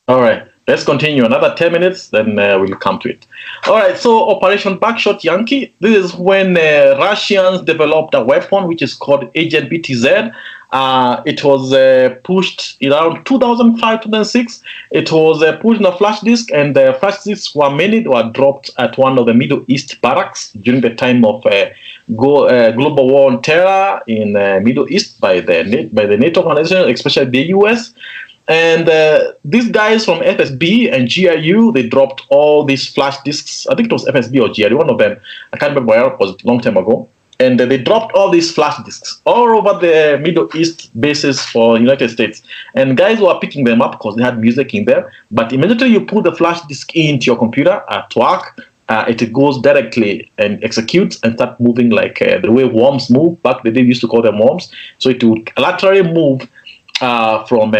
All right, let's continue another 10 minutes, then we'll come to it. All right, so Operation Backshot Yankee. This is when Russians developed a weapon which is called Agent BTZ. It was pushed around 2005-2006. It was pushed in a flash disk, and the flash disks were dropped at one of the Middle East barracks during the time of global war on terror in Middle East by the NATO organization, especially the US. And these guys from FSB and GRU, they dropped all these flash disks. I think it was FSB or GRU, one of them. I can't remember where, it was a long time ago. And they dropped all these flash disks all over the Middle East bases for United States. And guys were picking them up because they had music in there. But immediately you put the flash disk into your computer at work, it goes directly and executes and start moving like the way worms move. Back the day we used to call them worms. So it would laterally move from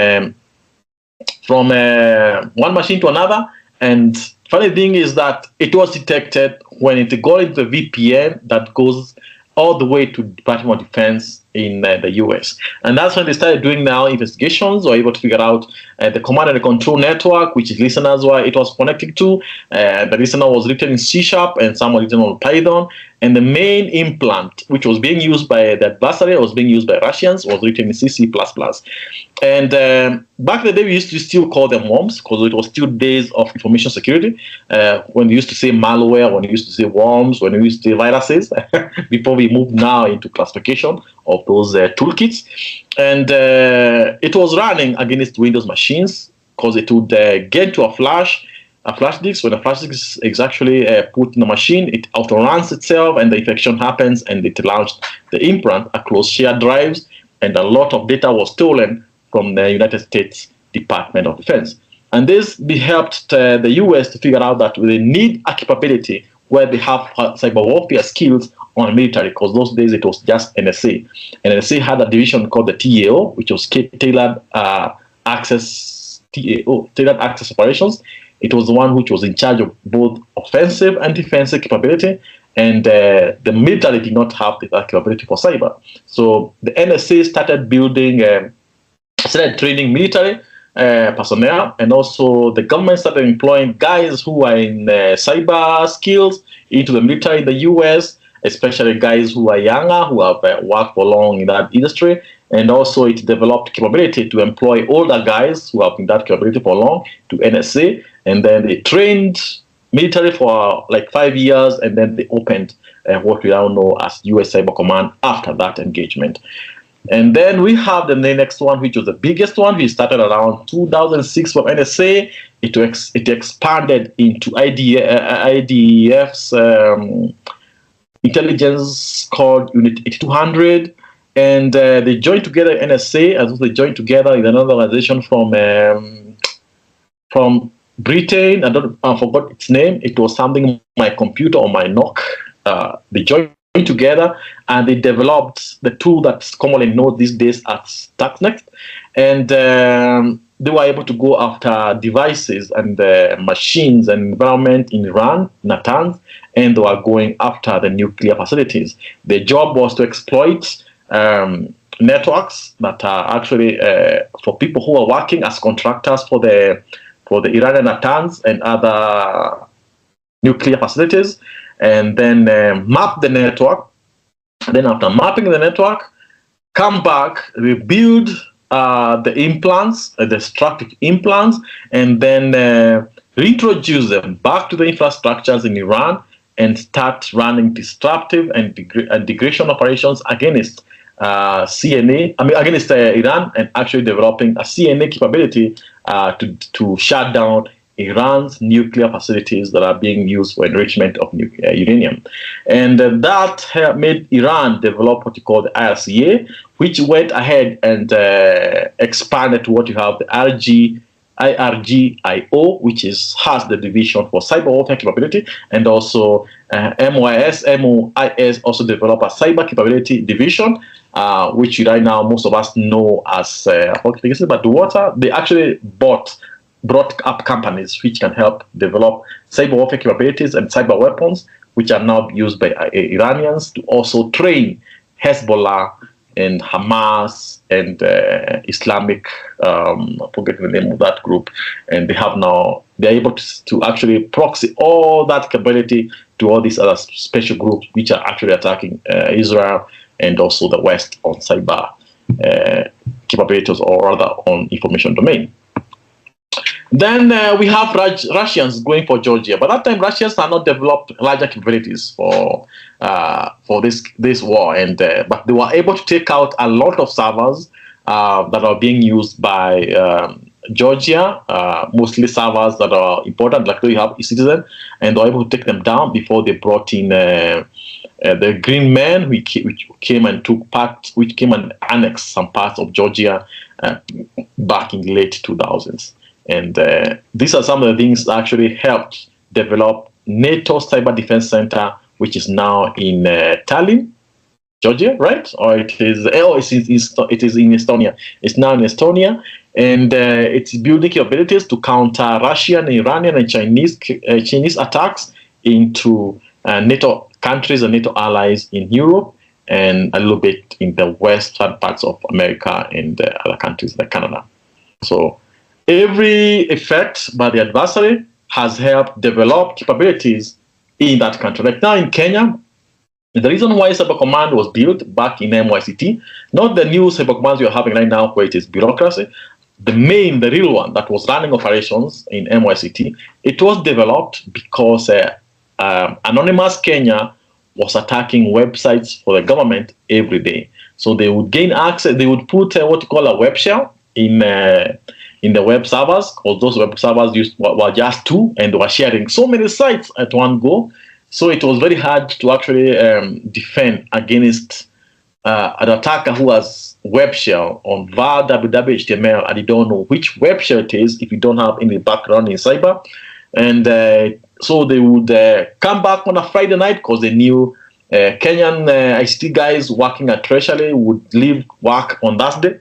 one machine to another. And funny thing is that it was detected when it got into the VPN that goes all the way to Department of Defense in the US. And that's when they started doing now investigations, or able to figure out the command and control network, which listeners were it was connected to. The listener was written in C# and some were written on Python. And the main implant, which was being used by the adversary, was being used by Russians, was written in C++. And back in the day, we used to still call them worms because it was still days of information security. When we used to say malware, when we used to say worms, when we used to say viruses, before we moved now into classification of those toolkits. And it was running against Windows machines because it would get to a flash disk. When a flash disk is actually put in the machine, it auto-runs itself and the infection happens, and it launched the implant across shared drives, and a lot of data was stolen from the United States Department of Defense. And this helped the US to figure out that they need a capability where they have cyber warfare skills on military, because those days it was just NSA. And NSA had a division called the TAO, which was Tailored Access Operations. It was the one which was in charge of both offensive and defensive capability. and the military did not have that capability for cyber. So the NSA started training military personnel, and also the government started employing guys who are in cyber skills into the military in the US, especially guys who are younger, who have worked for long in that industry. And also it developed capability to employ older guys who have been that capability for long to NSA. And then they trained military for like 5 years, and then they opened what we now know as US Cyber Command after that engagement. And then we have the next one, which was the biggest one. We started around 2006 from NSA. It expanded into IDF's intelligence called Unit 8200. And they joined together NSA, as well as they joined together with another organization from Britain. I forgot its name. It was something my computer or my NOC. They joined together and they developed the tool that's commonly known these days as Stuxnet. And they were able to go after devices and machines and environment in Iran, Natanz, and they were going after the nuclear facilities. Their job was to exploit networks that are actually for people who are working as contractors for the Iranian Natanz and other nuclear facilities, and then map the network. Then after mapping the network, come back, rebuild the implants, the destructive implants, and then reintroduce them back to the infrastructures in Iran and start running disruptive and degradation operations against CNA, against Iran, and actually developing a CNA capability to shut down Iran's nuclear facilities that are being used for enrichment of uranium. And that made Iran develop what you call the IRCA, which went ahead and expanded to what you have the IRGIO, which has the division for cyber warfare capability, and also MOIS also developed a cyber capability division, which right now most of us know as but they actually brought up companies which can help develop cyber warfare capabilities and cyber weapons, which are now used by Iranians to also train Hezbollah and Hamas and Islamic, I forget the name of that group, and they're able to actually proxy all that capability to all these other special groups which are actually attacking Israel and also the West on cyber capabilities, or rather on information domain. Then we have Russians going for Georgia, but that time Russians have not developed larger capabilities for this war, and but they were able to take out a lot of servers that are being used by Georgia, mostly servers that are important, like you have e-citizen, and they were able to take them down before they brought in the Green Men, which came and annexed some parts of Georgia back in the late 2000s. And these are some of the things that actually helped develop NATO Cyber Defense Center, which is now in Tallinn, Georgia, right? Or it is in Estonia. It's now in Estonia, and it's building capabilities to counter Russian, Iranian, and Chinese attacks into NATO countries and NATO allies in Europe, and a little bit in the western parts of America and other countries like Canada. So every effect by the adversary has helped develop capabilities in that country. Like now in Kenya, the reason why Cyber Command was built back in MYCT, not the new Cyber Commands you're having right now where it is bureaucracy, the real one that was running operations in MYCT, it was developed because Anonymous Kenya was attacking websites for the government every day. So they would gain access, they would put what you call a web shell in the web servers, because those web servers were just two, and they were sharing so many sites at one go. So it was very hard to actually defend against an attacker who has web shell on var www.html, and you don't know which web shell it is if you don't have any background in cyber. And so they would come back on a Friday night, because they knew Kenyan ICT guys working at Treasury would leave work on Thursday.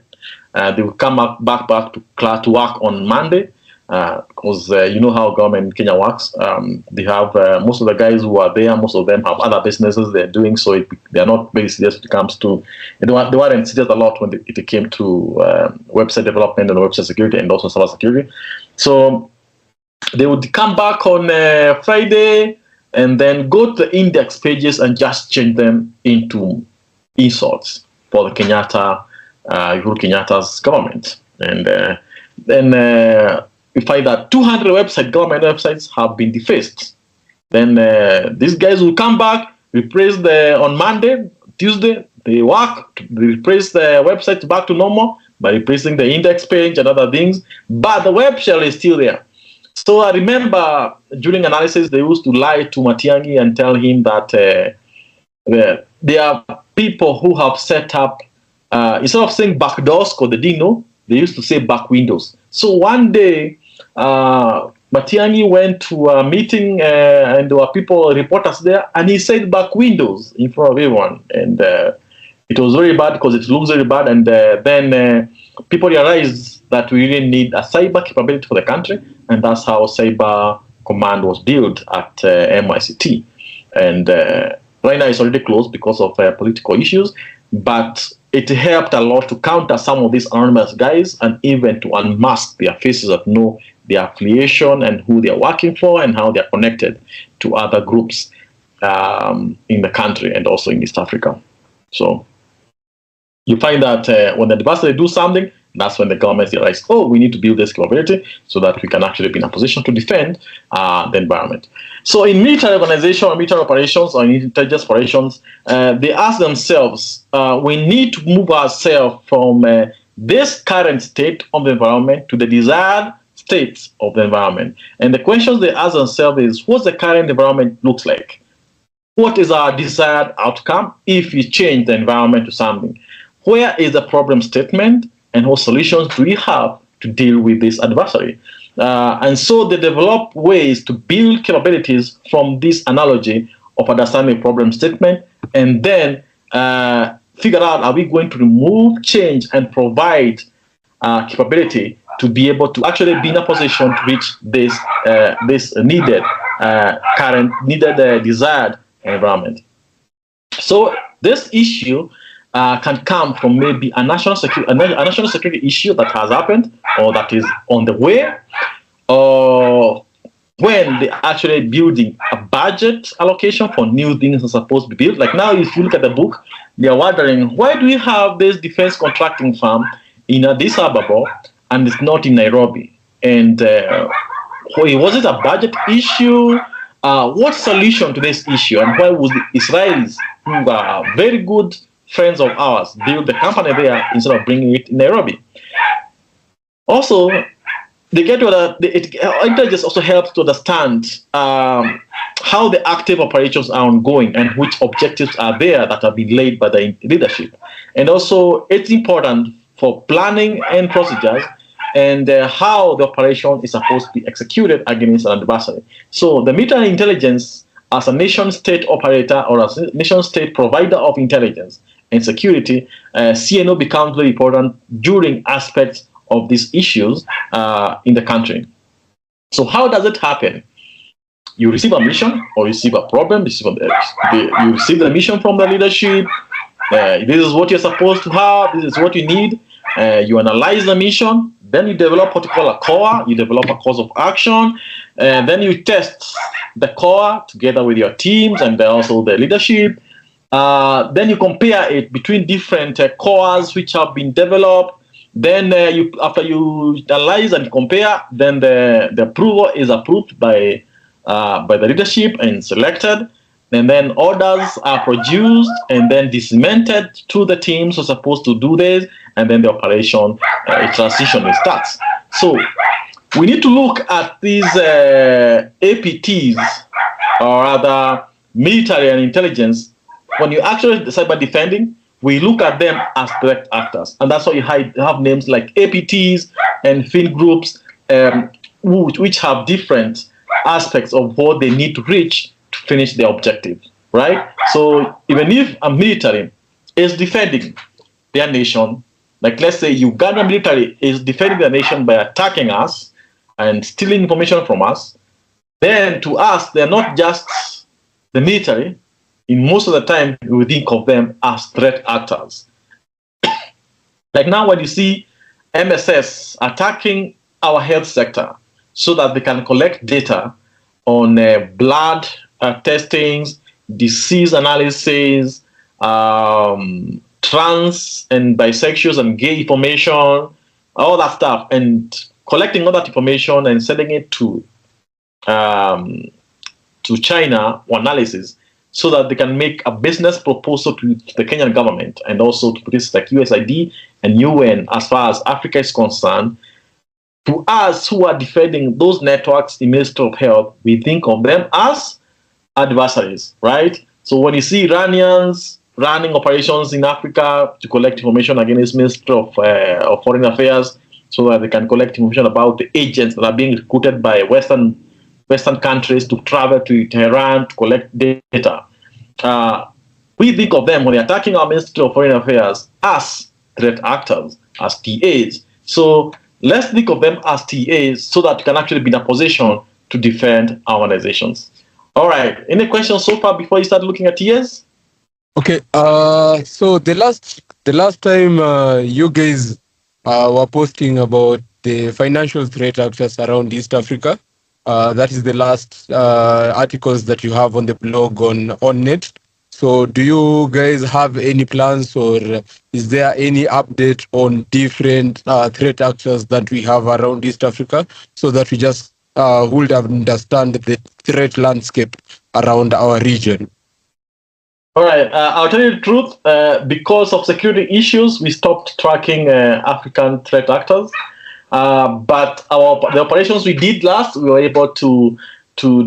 They would come back to work on Monday. because you know how government in Kenya works. They have most of the guys who are there. Most of them have other businesses they're doing, so they are not very serious when it comes to. They weren't serious a lot when it came to website development and website security and also cyber security. So they would come back on Friday and then go to the index pages and just change them into insults for the Uhuru Kenyatta's government. And then we find that 200 government websites have been defaced. Then these guys will come back, replace on Monday, Tuesday, they replace the website back to normal by replacing the index page and other things, but the web shell is still there. So I remember during analysis, they used to lie to Matiang'i and tell him that there are people who have set up, instead of saying backdoors, because they didn't know, they used to say back windows. So one day, Matiang'i went to a meeting and there were reporters there, and he said back windows in front of everyone. And it was very bad because it looks very bad. And then people realized that we really need a cyber capability for the country. And that's how Cyber Command was built at MICT. And right now it's already closed because of political issues, but it helped a lot to counter some of these anonymous guys and even to unmask their faces that know their affiliation and who they're working for and how they're connected to other groups in the country and also in East Africa. So you find that when the adversary do something, that's when the government realizes, oh, we need to build this capability so that we can actually be in a position to defend the environment. So in military organization or military operations or in intelligence operations, they ask themselves, we need to move ourselves from this current state of the environment to the desired state of the environment. And the questions they ask themselves is, what's the current environment looks like? What is our desired outcome if we change the environment to something? Where is the problem statement? And what solutions do we have to deal with this adversary? And so they develop ways to build capabilities from this analogy of understanding problem statement, and then figure out, are we going to remove, change, and provide capability to be able to actually be in a position to reach this needed, desired environment. So this issue can come from maybe a national security issue that has happened or that is on the way, or when they're actually building a budget allocation for new things that are supposed to be built. Like now, if you look at the book, they're wondering, why do we have this defense contracting firm in Addis Ababa and it's not in Nairobi? And was it a budget issue? What solution to this issue? And why was the Israelis, who are very good friends of ours, build the company there instead of bringing it in Nairobi? Also, they get to intelligence also helps to understand how the active operations are ongoing and which objectives are there that have been laid by the leadership. And also, it's important for planning and procedures and how the operation is supposed to be executed against an adversary. So the military intelligence, as a nation-state operator or as a nation-state provider of intelligence and security, CNO becomes very important during aspects of these issues in the country. So how does it happen? You receive a mission or receive a problem, you receive the mission from the leadership, this is what you're supposed to have, this is what you need, you analyze the mission, then you develop what you call a core, you develop a course of action, and then you test the core together with your teams and also the leadership. Then you compare it between different cores which have been developed. Then after you analyze and compare, then the approval is approved by the leadership and selected. And then orders are produced and then disseminated to the teams who are supposed to do this. And then the operation, transition starts. So we need to look at these APTs, or rather military and intelligence. When you actually cyber defending, we look at them as threat actors. And that's why you have names like APTs and fin groups, which have different aspects of what they need to reach to finish their objective, right? So even if a military is defending their nation, like let's say Uganda military is defending the nation by attacking us, and stealing information from us, then to us, they're not just the military. In most of the time, we think of them as threat actors. Like now, when you see MSS attacking our health sector so that they can collect data on blood testings, disease analysis, trans and bisexuals and gay information, all that stuff, and collecting all that information and sending it to China for analysis, so that they can make a business proposal to the Kenyan government and also to places like USAID and UN as far as Africa is concerned. To us who are defending those networks in Ministry of Health, we think of them as adversaries, right? So when you see Iranians running operations in Africa to collect information against Ministry of Foreign Affairs so that they can collect information about the agents that are being recruited by Western countries to travel to Tehran to collect data. We think of them when they're attacking our Ministry of Foreign Affairs as threat actors, as TAs. So let's think of them as TAs so that we can actually be in a position to defend our organizations. All right. Any questions so far before you start looking at TAs? Okay. So the last time you guys were posting about the financial threat actors around East Africa. That is the last articles that you have on the blog on net. So do you guys have any plans, or is there any update on different threat actors that we have around East Africa, so that we just would understand the threat landscape around our region? All right. I'll tell you the truth. Because of security issues, we stopped tracking African threat actors. But the operations we did last, we were able to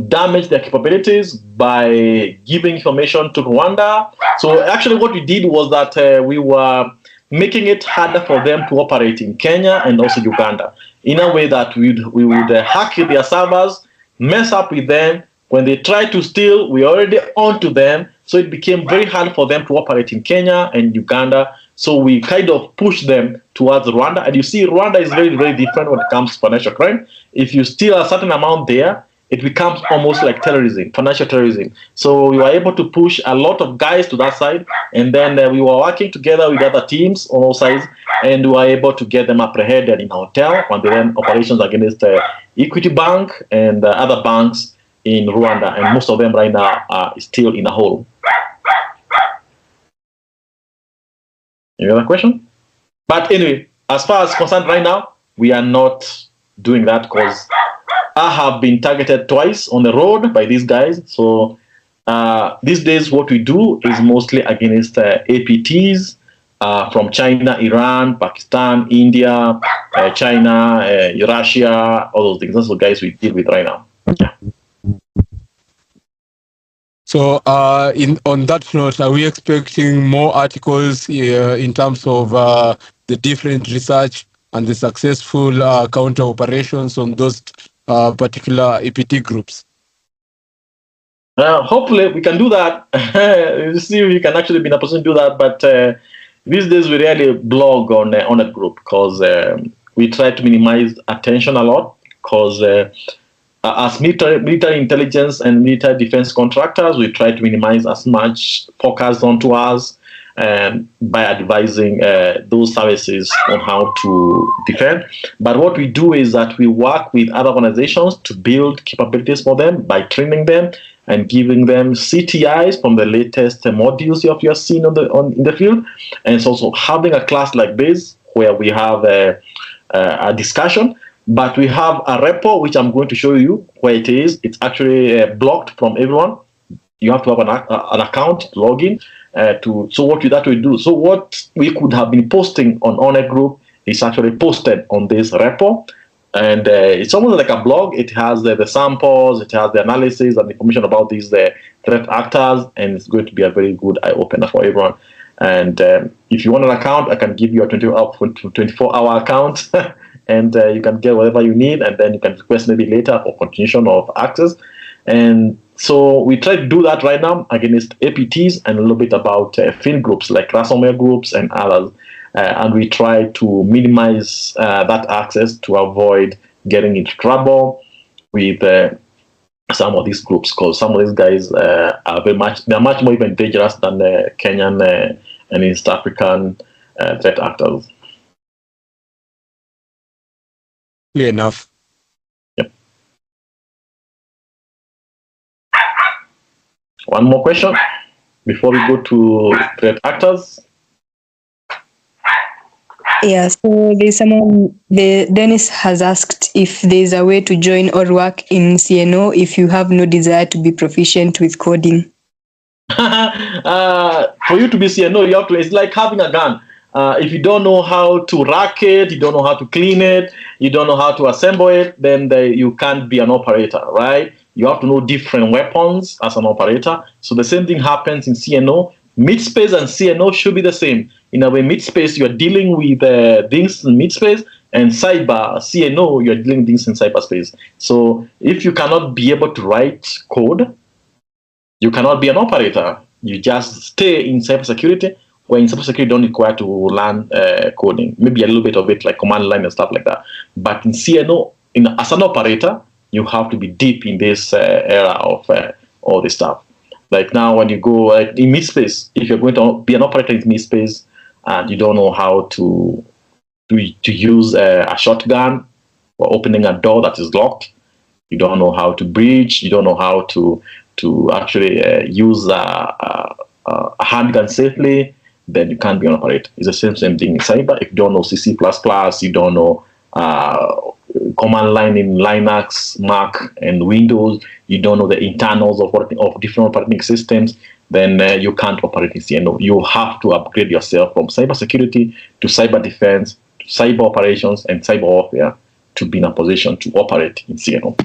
damage their capabilities by giving information to Rwanda. So actually what we did was that we were making it harder for them to operate in Kenya and also Uganda, in a way that we would hack their servers, mess up with them. When they tried to steal, we already onto them. So it became very hard for them to operate in Kenya and Uganda. So we kind of pushed them towards Rwanda. And you see, Rwanda is very, very different when it comes to financial crime. If you steal a certain amount there, it becomes almost like terrorism, financial terrorism. So we were able to push a lot of guys to that side. And then we were working together with other teams on all sides. And we were able to get them apprehended in a hotel when they ran operations against Equity Bank and other banks in Rwanda. And most of them right now are still in a hole. Any other question? But anyway, as far as concerned right now, we are not doing that because I have been targeted twice on the road by these guys. So these days, what we do is mostly against APTs from China, Iran, Pakistan, India, China, Russia, all those things. Those are the guys we deal with right now. Yeah. So on that note, are we expecting more articles in terms of the different research and the successful counter operations on those particular APT groups? Hopefully we can do that. We'll see if we can actually be in a position to do that. But these days we really blog on that group because we try to minimize attention a lot because as military intelligence and military defense contractors, we try to minimize as much focus onto us by advising those services on how to defend. But what we do is that we work with other organizations to build capabilities for them by training them and giving them CTIs from the latest modules you have seen in the field. And it's also having a class like this where we have a discussion. But we have a repo, which I'm going to show you where it is. It's actually blocked from everyone. You have to have an account, login. So what that will do. So what we could have been posting on Onet Group is actually posted on this repo. And it's almost like a blog. It has the samples, it has the analysis and information about these threat actors. And it's going to be a very good eye-opener for everyone. And if you want an account, I can give you a 24-hour account. And you can get whatever you need, and then you can request maybe later for continuation of access. And so we try to do that right now against APTs and a little bit about field groups like ransomware groups and others. And we try to minimize that access to avoid getting into trouble with some of these groups, because some of these guys are they're much more even dangerous than the Kenyan and East African threat actors. Clear enough. Yep. One more question before we go to threat actors. Yeah, so there's someone, Dennis has asked if there's a way to join or work in CNO if you have no desire to be proficient with coding. For you to be CNO, you have to, it's like having a gun. If you don't know how to rack it, you don't know how to clean it, you don't know how to assemble it, then you can't be an operator, right? You have to know different weapons as an operator. So the same thing happens in CNO. Mid-space and CNO should be the same. In a way, mid-space, you're dealing with things in mid-space, and cyber, CNO, you're dealing with things in cyberspace. So if you cannot be able to write code, you cannot be an operator. You just stay in cybersecurity, where in cybersecurity you don't require to learn coding. Maybe a little bit of it, like command line and stuff like that. But in CNO, as an operator, you have to be deep in this era of all this stuff. Like now, when you go in mid-space, if you're going to be an operator in mid-space and you don't know how to use a shotgun for opening a door that is locked, you don't know how to breach, you don't know how to actually use a handgun safely, then you can't be an operator. It's the same thing in cyber. If you don't know C++, you don't know command line in Linux, Mac, and Windows, you don't know the internals of different operating systems, then you can't operate in CNO. You have to upgrade yourself from cybersecurity to cyber defense, to cyber operations, and cyber warfare to be in a position to operate in CNO.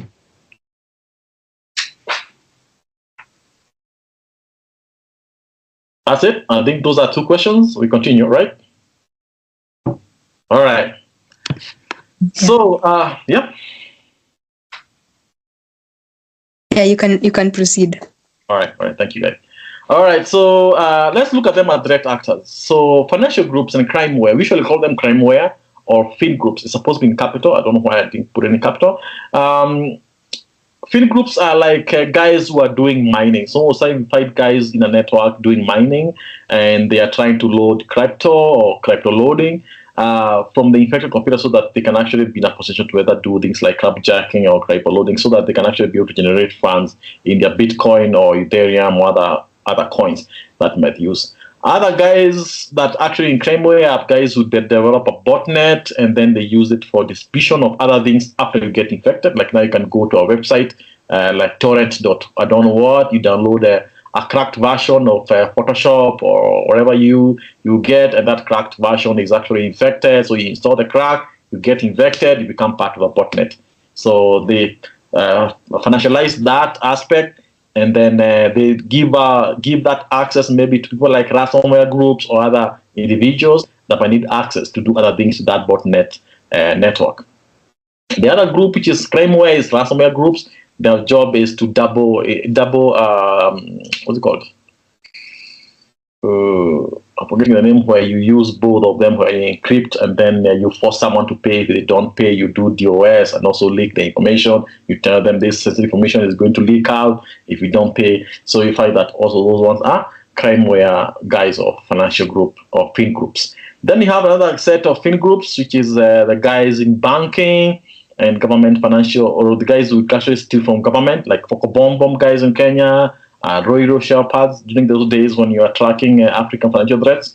That's it. I think those are two questions. We continue, right? All right. So, yeah. Yeah, you can proceed. All right. Thank you, guys. All right. So let's look at them as direct actors. So financial groups and crimeware, we usually call them crimeware or fin groups. It's supposed to be in capital. I don't know why I didn't put any capital. Fin groups are like guys who are doing mining. So certified guys in a network doing mining, and they are trying to load crypto or crypto loading from the infected computer so that they can actually be in a position to either do things like cryptojacking or crypto loading so that they can actually be able to generate funds in their Bitcoin or Ethereum or other coins that might use. Other guys that actually in crimeware are guys who develop a botnet and then they use it for distribution of other things after you get infected. Like now you can go to a website like torrent. I don't know what, you download a cracked version of Photoshop or whatever you get, and that cracked version is actually infected. So you install the crack, you get infected, you become part of a botnet. So they financialize that aspect, and then they give that access maybe to people like ransomware groups or other individuals that might need access to do other things to that botnet network. The other group, which is crimeware, is ransomware groups. Their job is to double what's it called? I'm forgetting the name, where you use both of them, where you encrypt and then you force someone to pay. If they don't pay, you do DOS and also leak the information. You tell them this sensitive information is going to leak out if you don't pay. So you find that also those ones are crimeware guys or financial group or fin groups. Then you have another set of fin groups, which is the guys in banking and government financial, or the guys who actually steal from government, like Bomb guys in Kenya, Roiro Sherpas, during those days when you are tracking African financial threats.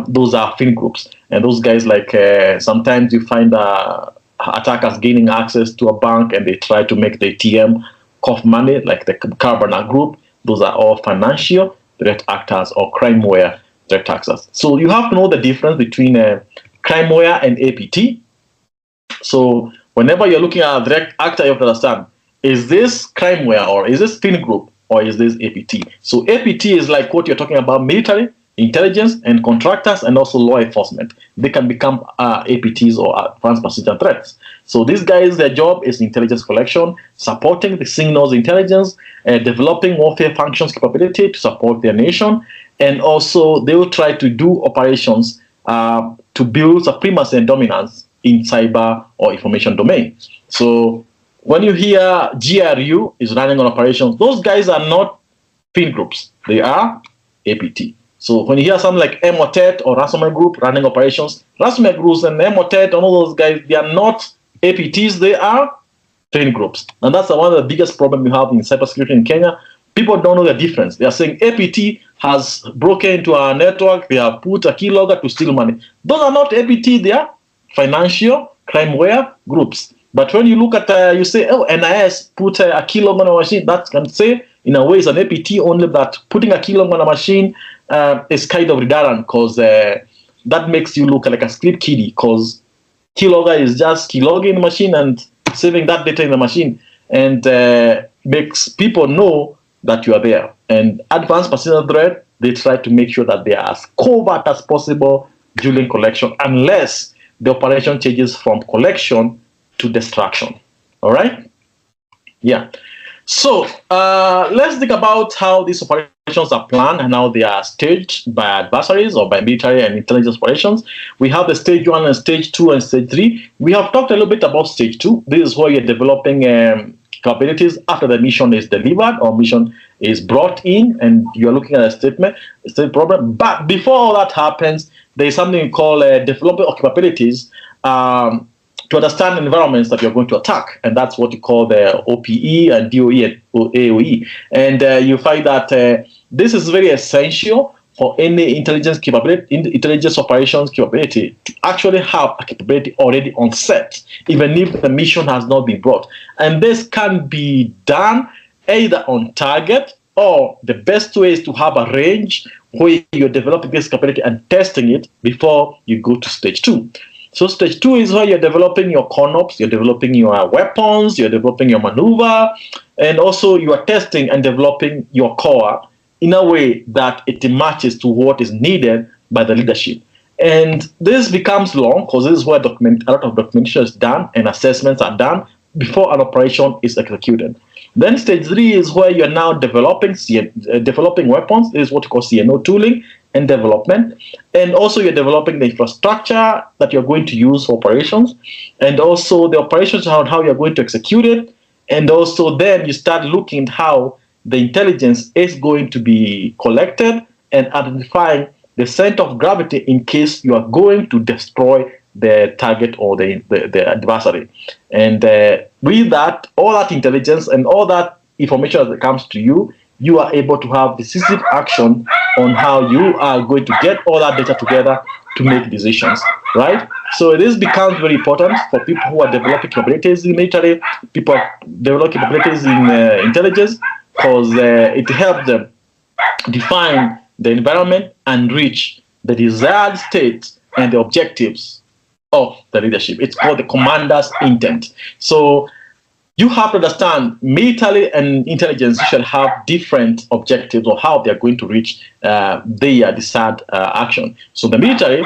Those are fin groups. And those guys, like sometimes you find attackers gaining access to a bank and they try to make the ATM cough money, like the Carbona group. Those are all financial threat actors or crimeware threat actors. So you have to know the difference between crimeware and APT. So whenever you're looking at a direct actor, you have to understand, is this crimeware or is this fin group or is this APT? So APT is like what you're talking about, military, intelligence, and contractors, and also law enforcement. They can become APTs or advanced persistent threats. So these guys, their job is intelligence collection, supporting the CNO's intelligence, developing warfare functions capability to support their nation, and also they will try to do operations to build supremacy and dominance in cyber or information domain. So when you hear GRU is running on operations, those guys are not fin groups. They are APT. So when you hear something like Emotet or ransomware group running operations, ransomware groups and Emotet and all those guys, they are not APTs, they are fin groups. And that's one of the biggest problems you have in cybersecurity in Kenya. People don't know the difference. They are saying APT has broken into our network, they have put a keylogger to steal money. Those are not APT, they are financial crimeware groups. But when you look at, you say, oh, NIS put a keylogger on a machine, that can say, in a way, it's an APT, only that putting a keylogger on a machine is kind of redundant, because that makes you look like a script kiddie, because keylogger is just keylogging the machine and saving that data in the machine, and makes people know that you are there. And advanced persistent threat, they try to make sure that they are as covert as possible during collection, unless the operation changes from collection to destruction. All right? Yeah. So let's think about how these operations are planned and how they are staged by adversaries or by military and intelligence operations. We have the stage 1 and stage 2 and stage 3. We have talked a little bit about stage 2. This is where you're developing capabilities after the mission is delivered or mission is brought in, and you're looking at a state problem. But before all that happens, there is something we call development of capabilities to understand environments that you're going to attack, and that's what you call the OPE and DOE and AOE. And you find that this is very essential for any intelligence capability, intelligence operations capability, to actually have a capability already on set, even if the mission has not been brought. And this can be done either on target, or the best way is to have a range where you're developing this capability and testing it before you go to stage 2. So stage 2 is where you're developing your CONOPS, you're developing your weapons, you're developing your maneuver, and also you are testing and developing your core in a way that it matches to what is needed by the leadership. And this becomes long, because this is where a lot of documentation is done and assessments are done before an operation is executed. Then stage 3 is where you're now developing weapons. This is what you call CNO tooling and development. And also you're developing the infrastructure that you're going to use for operations, and also the operations on how you're going to execute it. And also then you start looking at how the intelligence is going to be collected and identifying the center of gravity in case you are going to destroy the target or the adversary. And with that, all that intelligence and all that information that comes to you, you are able to have decisive action on how you are going to get all that data together to make decisions, right? So this becomes very important for people who are developing capabilities in military, people developing capabilities in intelligence, because it helps them define the environment and reach the desired state and the objectives of the leadership. It's called the commander's intent. So you have to understand military and intelligence should have different objectives or how they're going to reach their desired action. So the military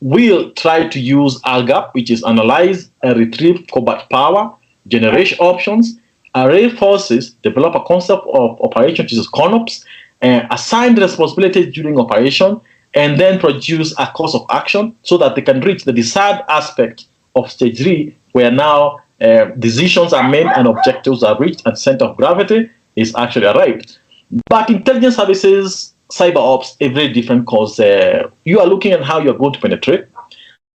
will try to use ALGAP, which is analyze and retrieve combat power, generation options, array forces, develop a concept of operation, which is CONOPS, assign responsibilities during operation, and then produce a course of action so that they can reach the desired aspect of stage 3, where now decisions are made and objectives are reached and center of gravity is actually arrived. But intelligence services, cyber ops, is very different, because you are looking at how you're going to penetrate,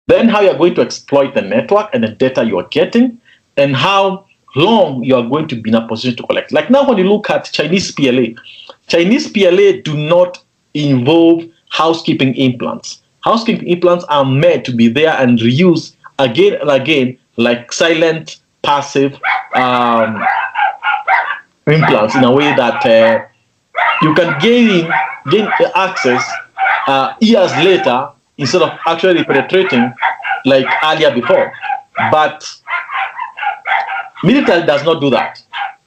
then how you're going to exploit the network and the data you are getting, and how long you are going to be in a position to collect. Like now when you look at Chinese PLA do not involve housekeeping implants. Housekeeping implants are meant to be there and reused again and again, like silent, passive implants, in a way that you can gain access years later instead of actually penetrating like earlier before. But military does not do that.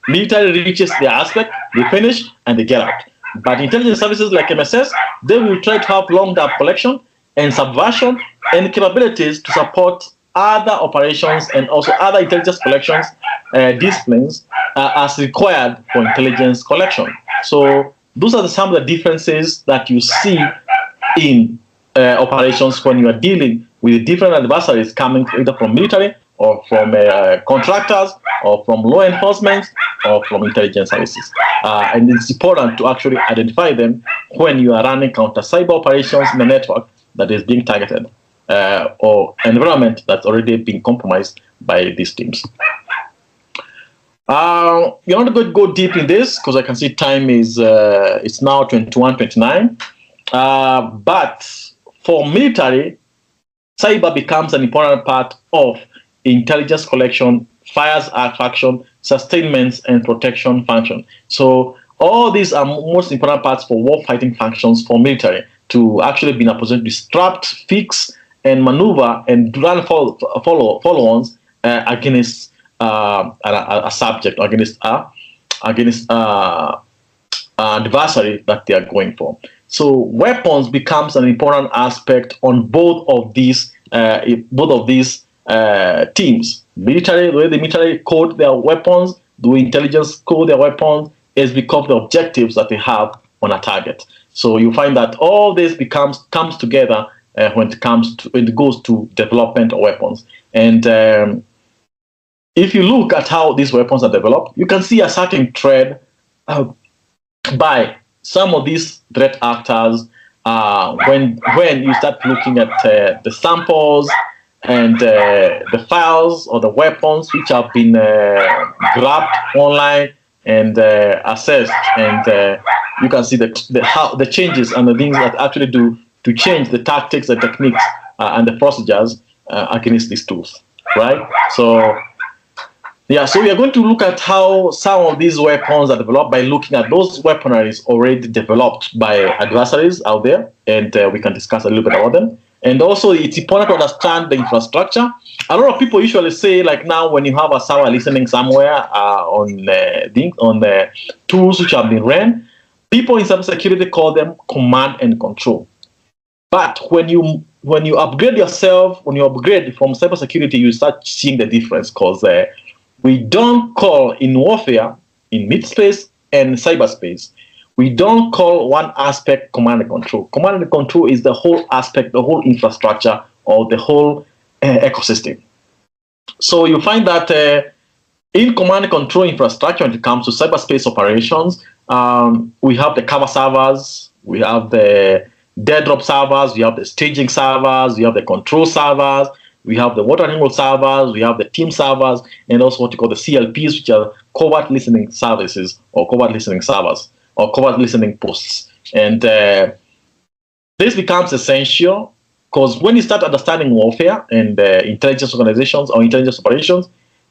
Military reaches their aspect, they finish, and they get out. But intelligence services like MSS, they will try to have long-term collection and subversion and capabilities to support other operations and also other intelligence collections disciplines as required for intelligence collection. So those are some of the differences that you see in operations when you are dealing with different adversaries coming either from military or from contractors or from law enforcement or from intelligence services. And it's important to actually identify them when you are running counter cyber operations in a network that is being targeted or environment that's already been compromised by these teams. You're not going to go deep in this because I can see time is it's now 21:29. But for military, cyber becomes an important part of intelligence collection, fires action, sustainment, and protection function. So all these are most important parts for warfighting functions for military to actually be in a position to disrupt, fix, and maneuver and run follow-ons against a subject, against adversary that they are going for. So weapons becomes an important aspect on both of these teams. Military, the way the military code their weapons, the way intelligence code their weapons, is because the objectives that they have on a target. So you find that all this comes together when it goes to development of weapons. And if you look at how these weapons are developed, you can see a certain trend by some of these threat actors when you start looking at the samples and the files or the weapons which have been grabbed online and assessed, and you can see the changes and the things that actually do to change the tactics, the techniques, and the procedures against these tools, right? So yeah, so we are going to look at how some of these weapons are developed by looking at those weaponaries already developed by adversaries out there, and we can discuss a little bit about them. And also, it's important to understand the infrastructure. A lot of people usually say, like now, when you have a server listening somewhere on the tools which have been ran, people in cybersecurity call them command and control. But when you upgrade yourself, when you upgrade from cybersecurity, you start seeing the difference, because we don't call in warfare, in mid-space and cyberspace, we don't call one aspect command and control. Command and control is the whole aspect, the whole infrastructure, or the whole ecosystem. So you find that in command and control infrastructure, when it comes to cyberspace operations, we have the cover servers, we have the dead drop servers, we have the staging servers, we have the control servers, we have the water angle servers, we have the team servers, and also what you call the CLPs, which are covert listening services or covert listening servers or covert listening posts. And this becomes essential because when you start understanding warfare and intelligence organizations or intelligence operations,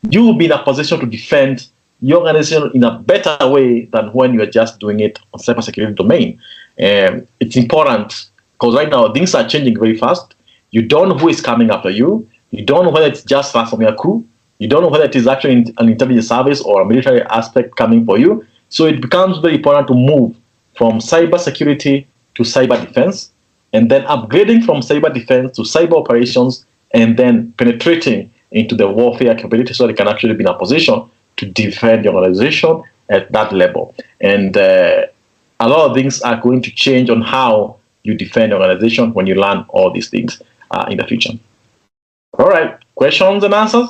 you will be in a position to defend your organization in a better way than when you are just doing it on cybersecurity domain. It's important because right now things are changing very fast. You don't know who is coming after you. You don't know whether it's just ransomware crew. You don't know whether it is actually an intelligence service or a military aspect coming for you. So it becomes very important to move from cybersecurity to cyber defense, and then upgrading from cyber defense to cyber operations, and then penetrating into the warfare capability so they can actually be in a position to defend the organization at that level. And a lot of things are going to change on how you defend the organization when you learn all these things in the future. All right, questions and answers?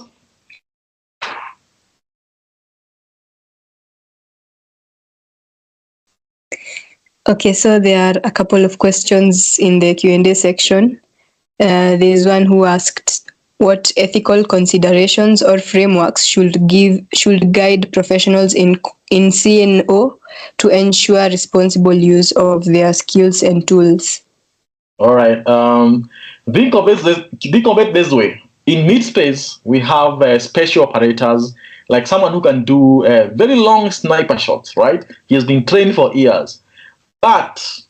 Okay, so there are a couple of questions in the Q&A section. There is one who asked, what ethical considerations or frameworks should guide professionals in CNO to ensure responsible use of their skills and tools? All right. Think of it this way. In mid-space, we have special operators, like someone who can do very long sniper shots, right? He has been trained for years, but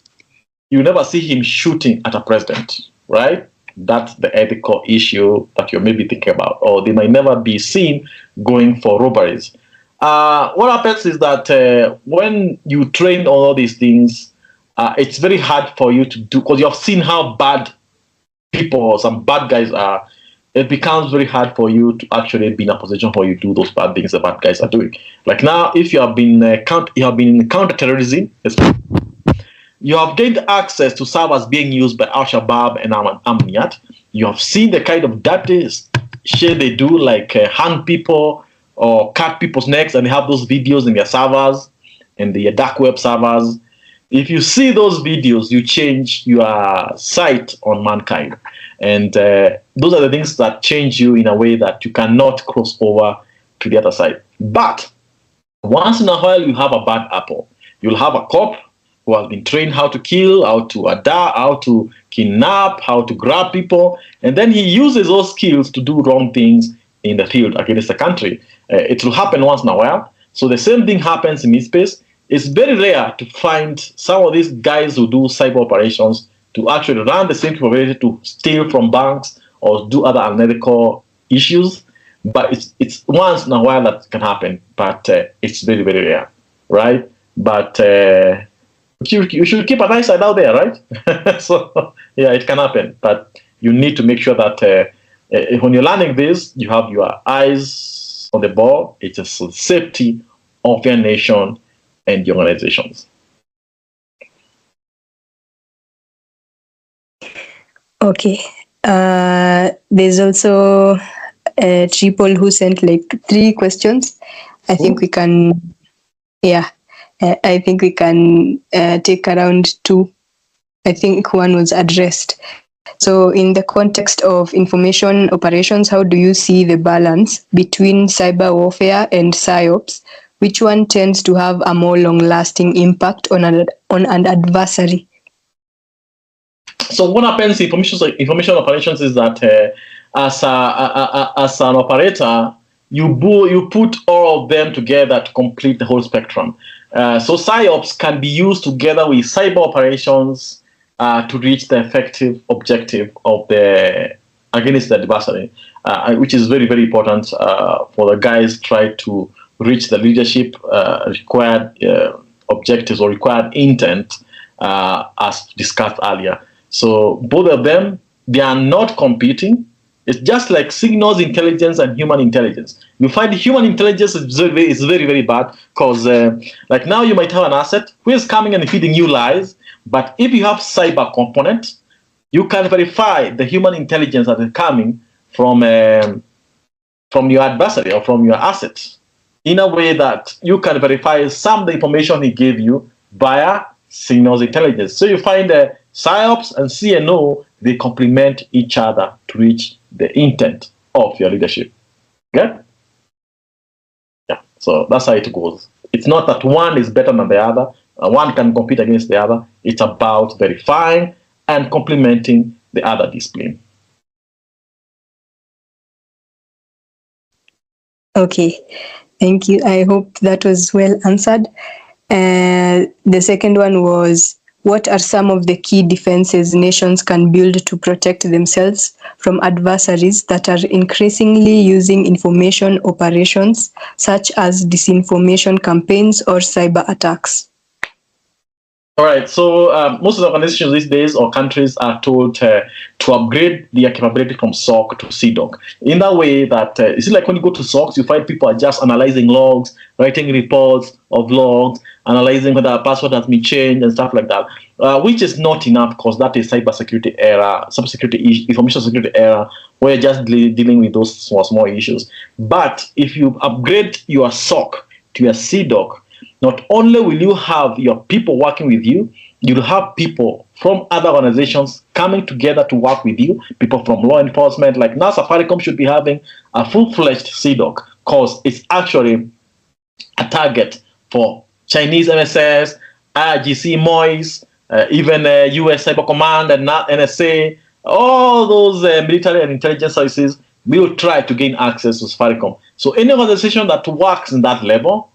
you never see him shooting at a president, right? That's the ethical issue that you're maybe thinking about, or they might never be seen going for robberies. What happens is that when you train all these things, it's very hard for you to do, because you've seen how bad people or some bad guys are. It becomes very hard for you to actually be in a position where you do those bad things the bad guys are doing. Like now, if you have been in counterterrorism, you have gained access to servers being used by Al-Shabaab and Amniyat. You have seen the kind of dirty shit they do, like hang people or cut people's necks, and they have those videos in their servers and the dark web servers. If you see those videos, you change your sight on mankind. And those are the things that change you in a way that you cannot cross over to the other side. But once in a while, you have a bad apple. You'll have a cop who has been trained how to kill, how to kidnap, how to grab people. And then he uses those skills to do wrong things in the field against the country. It will happen once in a while. So the same thing happens in this space. It's very rare to find some of these guys who do cyber operations to actually run the same capability to steal from banks or do other unethical issues. But it's once in a while that can happen, but it's very, very rare, right? But you should keep an eye out there, right? So, yeah, it can happen. But you need to make sure that when you're learning this, you have your eyes on the ball. It's the safety of your nation and your organizations. Okay. There's also Triple who sent like 3 questions. I think we can, I think we can take around 2. I think one was addressed. So in the context of information operations, how do you see the balance between cyber warfare and PSYOPs? Which one tends to have a more long-lasting impact on an adversary? So what happens in information operations is that as an operator, you put all of them together to complete the whole spectrum. So PSYOPs can be used together with cyber operations to reach the effective objective of against the adversary, which is very, very important for the guys try to reach the leadership required objectives or required intent as discussed earlier. So both of them, they are not competing. It's just like signals intelligence and human intelligence. You find human intelligence is very, very bad because like now you might have an asset who is coming and feeding you lies, but if you have cyber component, you can verify the human intelligence that is coming from your adversary or from your assets in a way that you can verify some of the information he gave you via signals intelligence. So you find PSYOPs and CNO, they complement each other to reach the intent of your leadership. Okay? Yeah, so that's how it goes. It's not that one is better than the other. One can compete against the other. It's about verifying and complementing the other discipline. Okay, thank you. I hope that was well answered. The second one was, what are some of the key defenses nations can build to protect themselves from adversaries that are increasingly using information operations, such as disinformation campaigns or cyber attacks? All right, so most of the organizations these days or countries are told to upgrade their capability from SOC to CDOC. In that way that, it's like when you go to SOCs, you find people are just analyzing logs, writing reports of logs, analyzing whether a password has been changed and stuff like that, which is not enough because that is cybersecurity era, information security era, where you're just dealing with those small issues. But if you upgrade your SOC to your CDOC, not only will you have your people working with you, you'll have people from other organizations coming together to work with you, people from law enforcement. Like now, Safaricom should be having a full-fledged CDOC because it's actually a target for Chinese MSS, IRGC, MOIS, even US Cyber Command and NSA, all those military and intelligence services will try to gain access to Safaricom. So any organization that works in that level,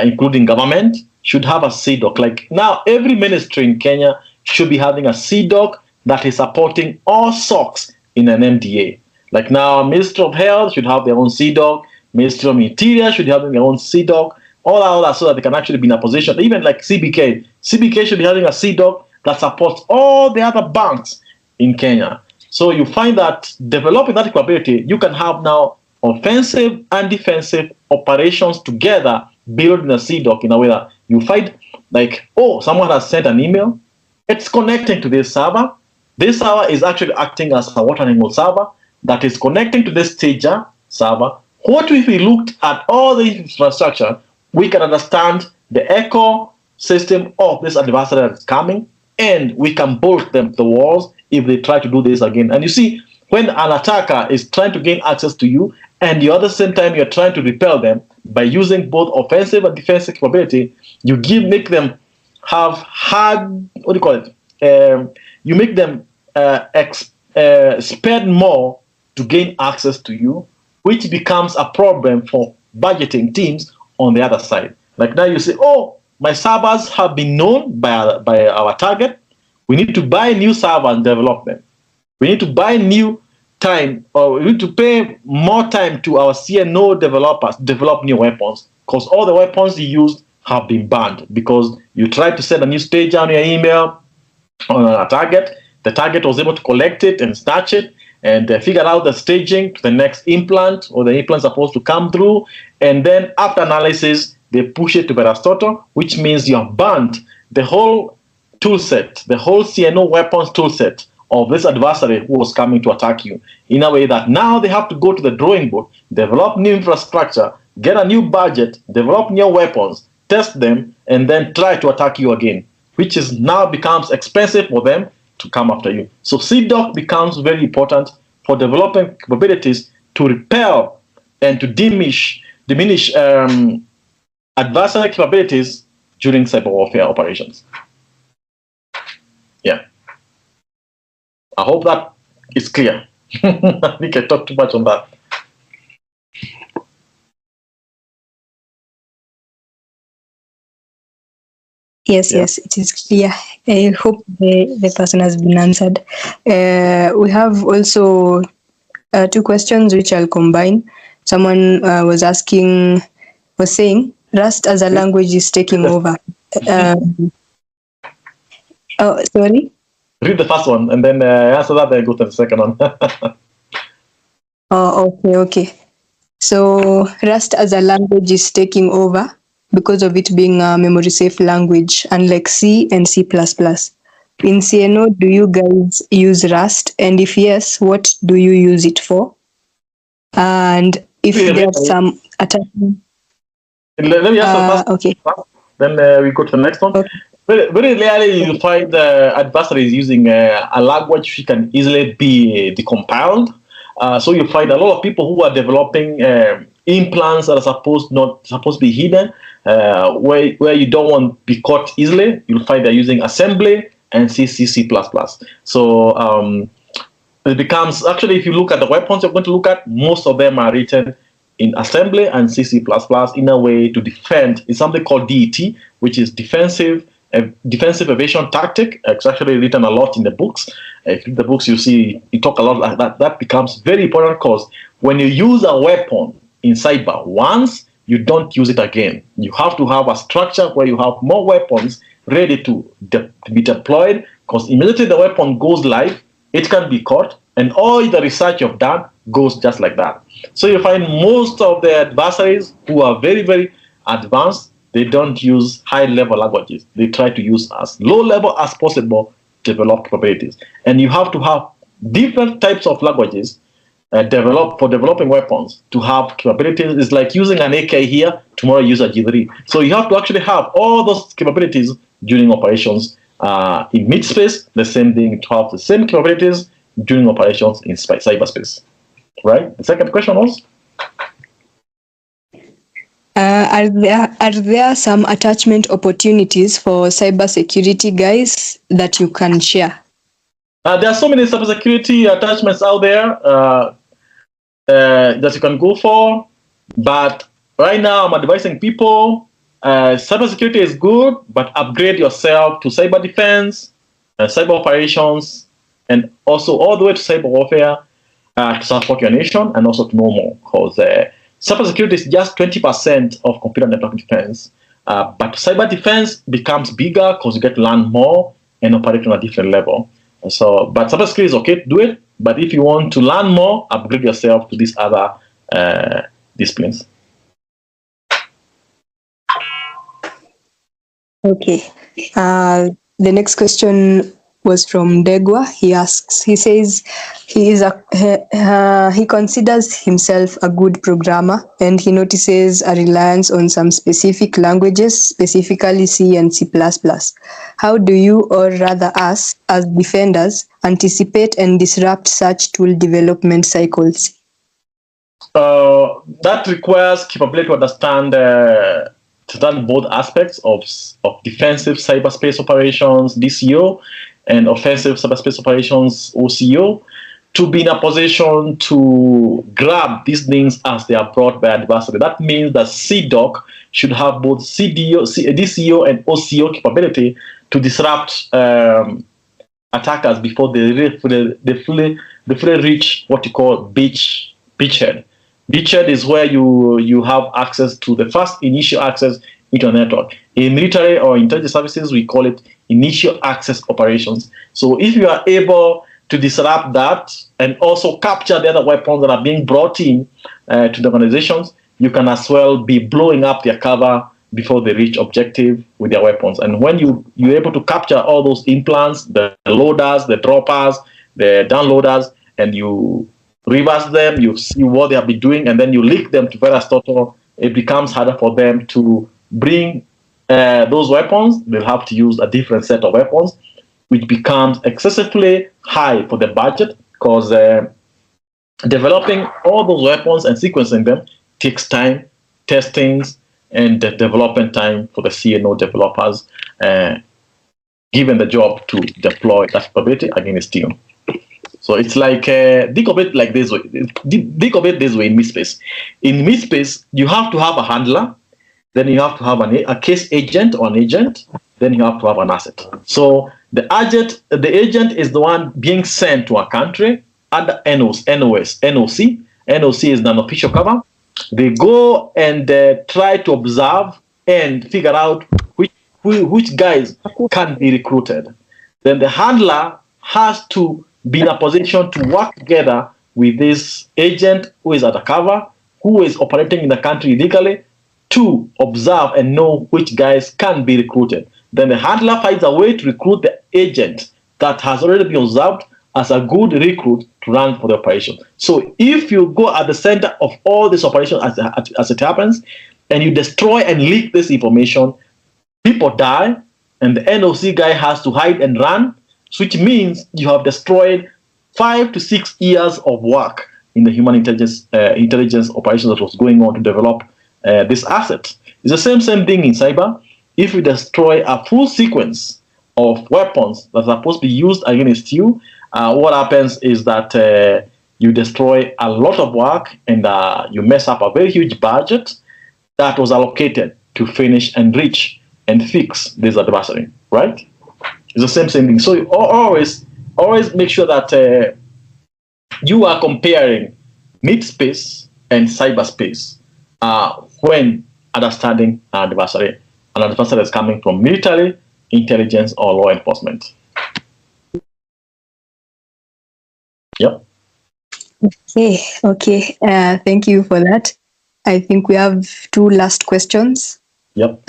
including government, should have a CDOC. Like now, every ministry in Kenya should be having a CDOC that is supporting all SOCs in an MDA. Like now, Ministry of Health should have their own CDOC, Ministry of Interior should have their own CDOC, all that so that they can actually be in a position, even like CBK. CBK should be having a CDOC that supports all the other banks in Kenya. So you find that developing that capability, you can have now offensive and defensive operations together built in a CDOC in a way that you find like, oh, someone has sent an email, it's connecting to this server. This server is actually acting as a watering hole server that is connecting to this stager server. What if we looked at all the infrastructure, we can understand the ecosystem of this adversary that is coming, and we can bolt them to the walls if they try to do this again. And you see, when an attacker is trying to gain access to you, and you at the same time you're trying to repel them by using both offensive and defensive capability, you make them have hard, what do you call it? You make them spend more to gain access to you, which becomes a problem for budgeting teams on the other side. Like now you say, oh, my servers have been known by our target. We need to buy new servers and develop them. We need to buy new time, or we need to pay more time to our CNO developers to develop new weapons, because all the weapons you used have been banned because you tried to send a new stage on your email on a target. The target was able to collect it and snatch it and figure out the staging to the next implant, or the implant supposed to come through. And then after analysis, they push it to Berastoto, which means you have banned the whole tool set, the whole CNO weapons tool set of this adversary who was coming to attack you, in a way that now they have to go to the drawing board, develop new infrastructure, get a new budget, develop new weapons, test them, and then try to attack you again, which is now becomes expensive for them to come after you. So CDOC becomes very important for developing capabilities to repel and to diminish adversary capabilities during cyber warfare operations. Yeah. I hope that is clear. I think I talked too much on that. Yes, yes, it is clear. I hope the person has been answered. We have also two questions which I'll combine. Someone was saying, Rust as a language is taking over. Oh, sorry? Read the first one, and then answer that, then go to the second one. Oh, okay. So Rust as a language is taking over because of it being a memory-safe language, unlike C and C++. In CNO, do you guys use Rust? And if yes, what do you use it for? And if there's some attachment... Let me answer the first. Okay. Then we go to the next one. Okay. Very, very rarely you find adversaries using a language which can easily be decompiled. So you find a lot of people who are developing implants that are supposed to be hidden, where you don't want to be caught easily. You'll find they're using assembly and C++. So it becomes, actually, if you look at the weapons you're going to look at, most of them are written in assembly and C++ in a way to defend. It's something called DET, which is defensive evasion tactic. It's actually written a lot in the books. If you read the books, you see you talk a lot like that. That becomes very important because when you use a weapon in cyber once, you don't use it again. You have to have a structure where you have more weapons ready to be deployed, because immediately the weapon goes live, it can be caught, and all the research you've done goes just like that. So you find most of the adversaries who are very, very advanced, they don't use high-level languages. They try to use as low-level as possible developed capabilities. And you have to have different types of languages developing weapons to have capabilities. It's like using an AK here, tomorrow use a G3. So you have to actually have all those capabilities during operations in mid-space, the same thing to have the same capabilities during operations in cyberspace. Right? The second question was? Are there some attachment opportunities for cybersecurity guys that you can share? There are so many cybersecurity attachments out there that you can go for, but right now I'm advising people, cybersecurity is good, but upgrade yourself to cyber defense, cyber operations, and also all the way to cyber warfare to support your nation and also to know more, because cybersecurity is just 20% of computer network defense, but cyber defense becomes bigger because you get to learn more and operate on a different level. So, but cybersecurity is okay to do it, but if you want to learn more, upgrade yourself to these other disciplines. Okay. The next question was from Degwa. He says he considers himself a good programmer, and he notices a reliance on some specific languages, specifically C and C++. How do you, or rather us, as defenders, anticipate and disrupt such tool development cycles? That requires capability to understand both aspects of defensive cyberspace operations, DCO, and offensive cyberspace operations, OCO, to be in a position to grab these things as they are brought by adversary. That means that CDOC should have both DCO and OCO capability to disrupt attackers before they fully reach what you call beachhead. Beachhead is where you have access to the first initial access into a network. In military or intelligence services, we call it initial access operations. So if you are able to disrupt that and also capture the other weapons that are being brought in to the organizations, you can as well be blowing up their cover before they reach objective with their weapons. And when you're able to capture all those implants, the loaders, the droppers, the downloaders, and you reverse them, you see what they have been doing, and then you link them to various total, it becomes harder for them to bring those weapons. They'll have to use a different set of weapons, which becomes excessively high for the budget, because developing all those weapons and sequencing them takes time, testings, and the development time for the CNO developers, given the job to deploy that capability against you. So it's like think of it like this way. Think of it this way in mid-space. In mid-space, you have to have a handler, then you have to have a case agent or an agent, then you have to have an asset. So the agent is the one being sent to a country under NOC. NOC is an official cover. They go and try to observe and figure out which guys can be recruited. Then the handler has to be in a position to work together with this agent who is undercover, who is operating in the country illegally, to observe and know which guys can be recruited. Then the handler finds a way to recruit the agent that has already been observed as a good recruit to run for the operation. So if you go at the center of all this operation as it happens, and you destroy and leak this information, people die, and the NOC guy has to hide and run, which means you have destroyed 5 to 6 years of work in the human intelligence operation that was going on to develop this asset. It's the same thing in cyber. If you destroy a full sequence of weapons that are supposed to be used against you, what happens is that you destroy a lot of work, and you mess up a very huge budget that was allocated to finish and reach and fix this adversary, right? It's the same thing. So you always make sure that you are comparing mid-space and cyberspace when understanding an adversary. An adversary is coming from military, intelligence, or law enforcement. Yep. Okay. Thank you for that. I think we have 2 last questions. Yep.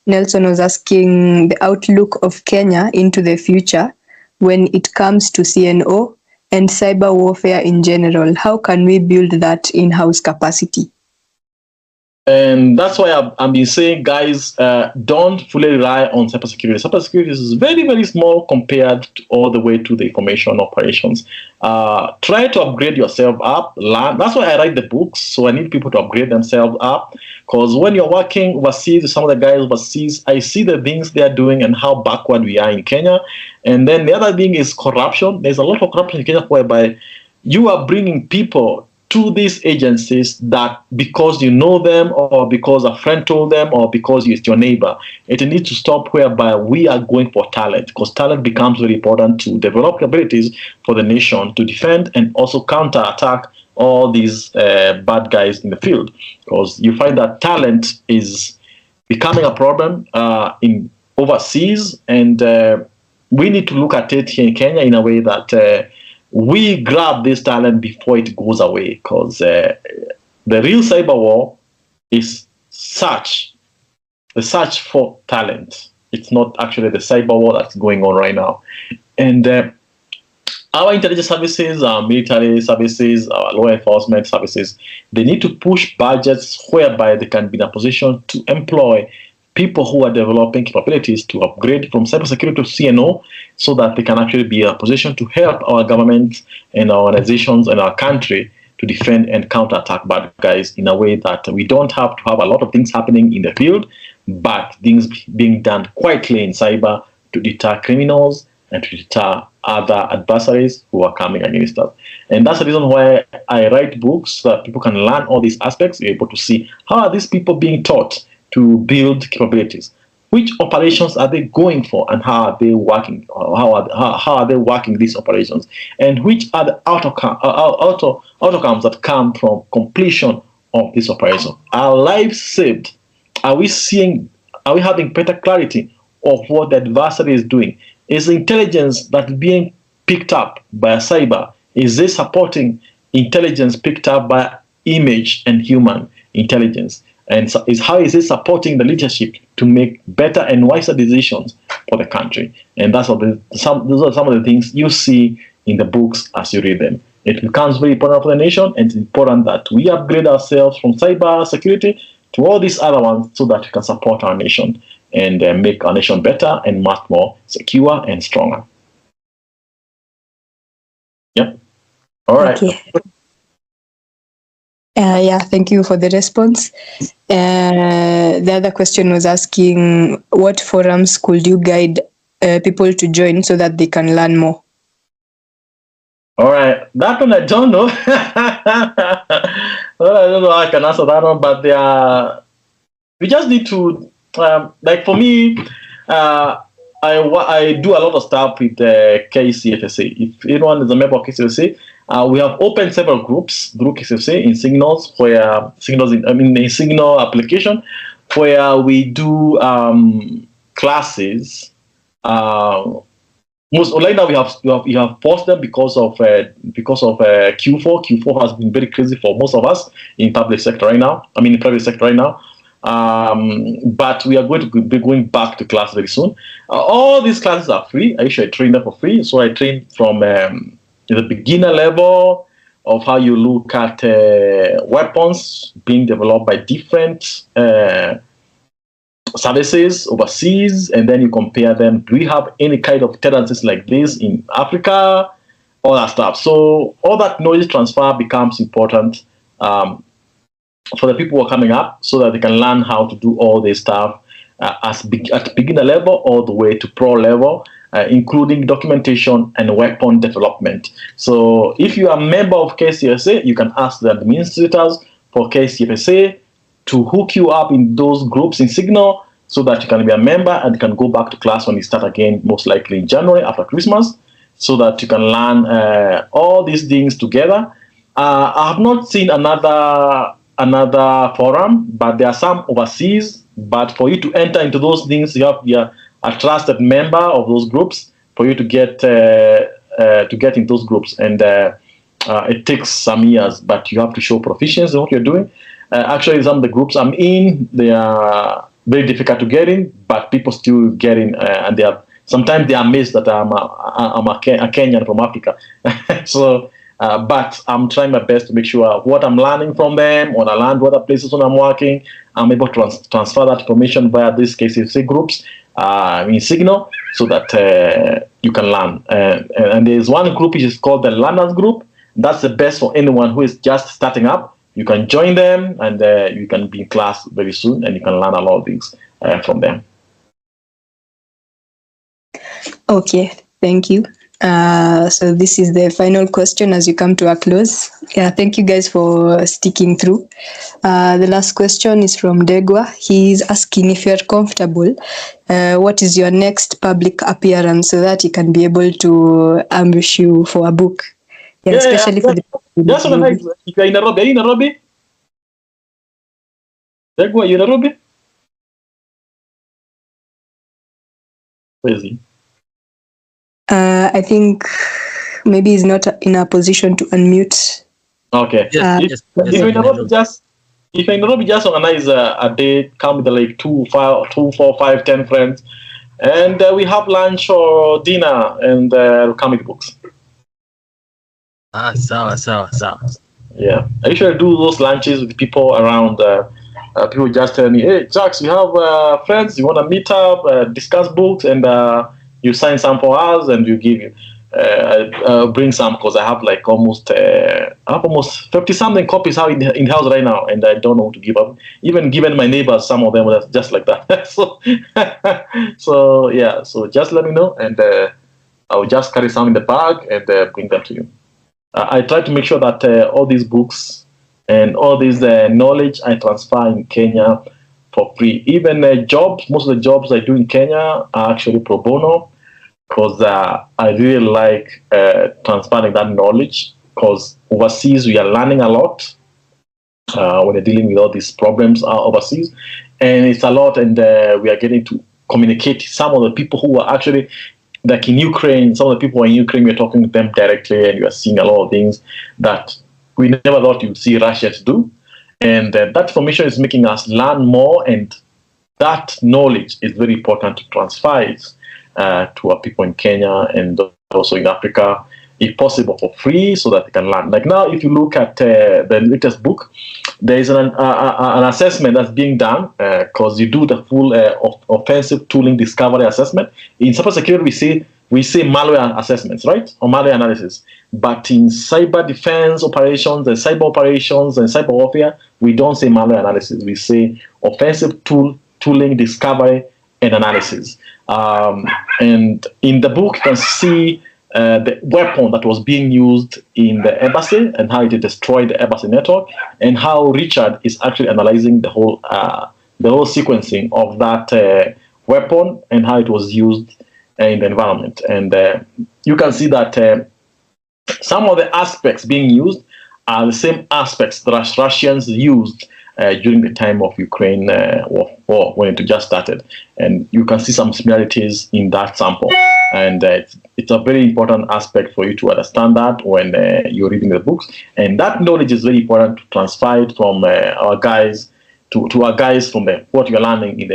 Nelson was asking the outlook of Kenya into the future when it comes to CNO and cyber warfare in general. How can we build that in-house capacity? And that's why I've been saying, guys, don't fully rely on cybersecurity. Cybersecurity is very, very small compared to all the way to the information operations. Try to upgrade yourself up. Learn. That's why I write the books. So I need people to upgrade themselves up. Because when you're working overseas, some of the guys overseas, I see the things they're doing and how backward we are in Kenya. And then the other thing is corruption. There's a lot of corruption in Kenya whereby you are bringing people to these agencies that because you know them or because a friend told them or because it's your neighbor. It needs to stop whereby we are going for talent, because talent becomes very important to develop abilities for the nation to defend and also counterattack all these bad guys in the field. Because you find that talent is becoming a problem in overseas, and we need to look at it here in Kenya in a way that we grab this talent before it goes away, because the real cyber war is the search for talent. It's not actually the cyber war that's going on right now. And our intelligence services, our military services, our law enforcement services, they need to push budgets whereby they can be in a position to employ people who are developing capabilities to upgrade from cybersecurity to CNO, so that they can actually be in a position to help our government and our organizations and our country to defend and counterattack bad guys in a way that we don't have to have a lot of things happening in the field, but things being done quietly in cyber to deter criminals and to deter other adversaries who are coming against us. And that's the reason why I write books, so that people can learn all these aspects, be able to see how are these people being taught to build capabilities. Which operations are they going for, and how are they working? How are they working these operations? And which are the outcomes that come from completion of this operation? Are lives saved? Are we having better clarity of what the adversary is doing? Is the intelligence that's being picked up by cyber, is this supporting intelligence picked up by image and human intelligence? And how is it supporting the leadership to make better and wiser decisions for the country? And those are some of the things you see in the books as you read them. It becomes very important for the nation, and it's important that we upgrade ourselves from cyber security to all these other ones, so that we can support our nation and make our nation better and much more secure and stronger. Yep. All right. Okay. Yeah, thank you for the response. The other question was asking, what forums could you guide people to join so that they can learn more? All right, that one I don't know. Well, I don't know how I can answer that one, but we just need to, like for me, I do a lot of stuff with the KCFSA. If anyone is a member of KCFSA, we have opened several groups through KCFSA in Signals, in Signal application, where we do classes. Right now we have paused them because of Q4. Q4 has been very crazy for most of us in public sector right now. In private sector right now. But we are going to be going back to class very soon. All these classes are free. I usually train them for free. So I train from the beginner level of how you look at weapons being developed by different services overseas, and then you compare them. Do we have any kind of tendencies like this in Africa? All that stuff. So all that knowledge transfer becomes important for the people who are coming up, so that they can learn how to do all this stuff at beginner level all the way to pro level, including documentation and weapon development. So if you are a member of KCFSA, you can ask the administrators for KCFSA to hook you up in those groups in Signal, so that you can be a member and you can go back to class when you start again, most likely in January after Christmas, so that you can learn all these things together. I have not seen another forum, but there are some overseas. But for you to enter into those things, you have to be a trusted member of those groups for you to get in those groups. And it takes some years, but you have to show proficiency in what you're doing. Actually, some of the groups I'm in, they are very difficult to get in, but people still get in, and sometimes they are amazed that I'm a Kenyan from Africa. So, but I'm trying my best to make sure what I'm learning from them, when I learn other places when I'm working, I'm able to transfer that information via these KCFSA groups in Signal, so that you can learn. And there's one group which is called the Learners Group. That's the best for anyone who is just starting up. You can join them, and you can be in class very soon, and you can learn a lot of things from them. Okay, thank you. So this is the final question as you come to a close. Yeah, thank you guys for sticking through. The last question is from Degwa. He's asking if you're comfortable, what is your next public appearance, so that he can be able to ambush you for a book. Yeah, especially for the. That's what I like. If you're in Nairobi, are you in Nairobi? Degwa, are you in Nairobi? Where is he? I think maybe he's not in a position to unmute. Okay. If you're in Nairobi, just organize a day. Come with like 2, 4, 5, 10 friends, And we have lunch or dinner and comic books. Sawa. Yeah, I usually do those lunches with people around. People just tell me, "Hey, Jax, you have friends? You want to meet up, discuss books, and you sign some for us, and you give you bring some because I have like almost 50 something copies out in the house right now, and I don't know what to give up. Even given my neighbors, some of them were just like that. So yeah, so just let me know, and I will just carry some in the bag and bring them to you. I try to make sure that all these books and all this knowledge I transfer in Kenya for free. Even jobs, most of the jobs I do in Kenya are actually pro bono because I really like transferring that knowledge because overseas we are learning a lot when you're dealing with all these problems overseas. And it's a lot, and we are getting to communicate. Some of the people who are actually like in Ukraine, some of the people in Ukraine, we're talking to them directly, and you are seeing a lot of things that we never thought you'd see Russians do. And that information is making us learn more, and that knowledge is very important to transfer it to our people in Kenya and also in Africa, if possible, for free, so that they can learn. Like now, if you look at the latest book, there is an assessment that's being done because you do the full offensive tooling discovery assessment. In cybersecurity, we say malware assessments, right, or malware analysis. But in cyber defense operations and cyber operations and cyber warfare, we don't say malware analysis. We say offensive tooling discovery and analysis. And in the book, you can see the weapon that was being used in the embassy and how it destroyed the embassy network, and how Richard is actually analyzing the whole sequencing of that weapon and how it was used in the environment. And you can see that some of the aspects being used are the same aspects that Russians used during the time of Ukraine war when it just started. And you can see some similarities in that sample. And it's a very important aspect for you to understand that when you're reading the books. And that knowledge is very important to transfer it from our guys to our guys from what you're learning in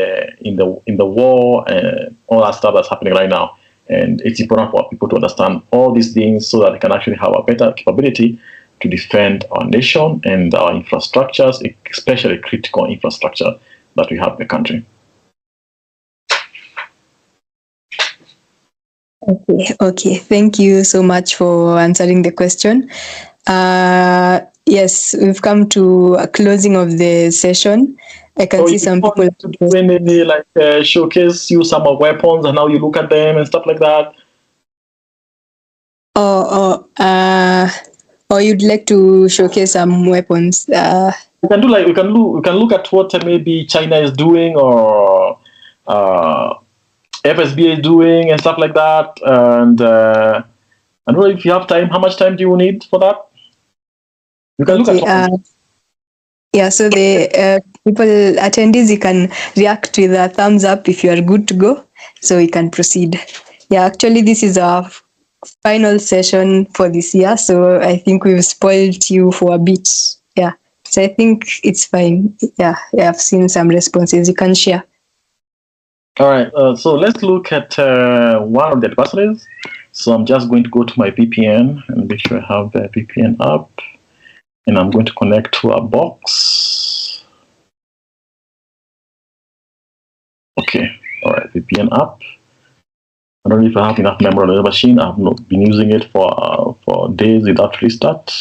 the war and all that stuff that's happening right now. And it's important for people to understand all these things so that they can actually have a better capability to defend our nation and our infrastructures, especially critical infrastructure that we have in the country. Okay. Thank you so much for answering the question. Yes, we've come to a closing of the session. I can see some people. When they showcase you some of weapons and how you look at them and stuff like that. Or you'd like to showcase some weapons? We can do we can look at what maybe China is doing or FSB is doing and stuff like that. And I don't know if you have time. How much time do you need for that? You can look at. Yeah, so the people attendees, you can react with a thumbs up if you are good to go, so we can proceed. Yeah, actually, this is our final session for this year, so I think we've spoiled you for a bit. Yeah, so I think it's fine. Yeah, I've seen some responses. You can share. All right, so let's look at one of the adversaries. So I'm just going to go to my VPN and make sure I have the VPN up. And I'm going to connect to a box. Okay, all right, VPN up. I don't know if I have enough memory on the machine. I've not been using it for days without restart.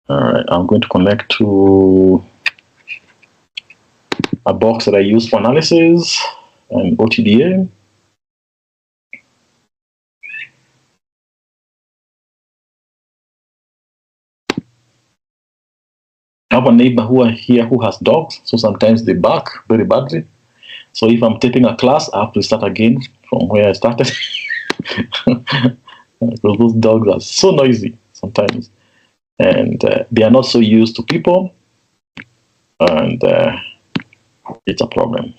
All right, I'm going to connect to a box that I use for analysis and OTDA. I have a neighbor who has dogs, so sometimes they bark very badly. So if I'm taking a class, I have to start again from where I started. Because those dogs are so noisy sometimes. And they are not so used to people. And it's a problem.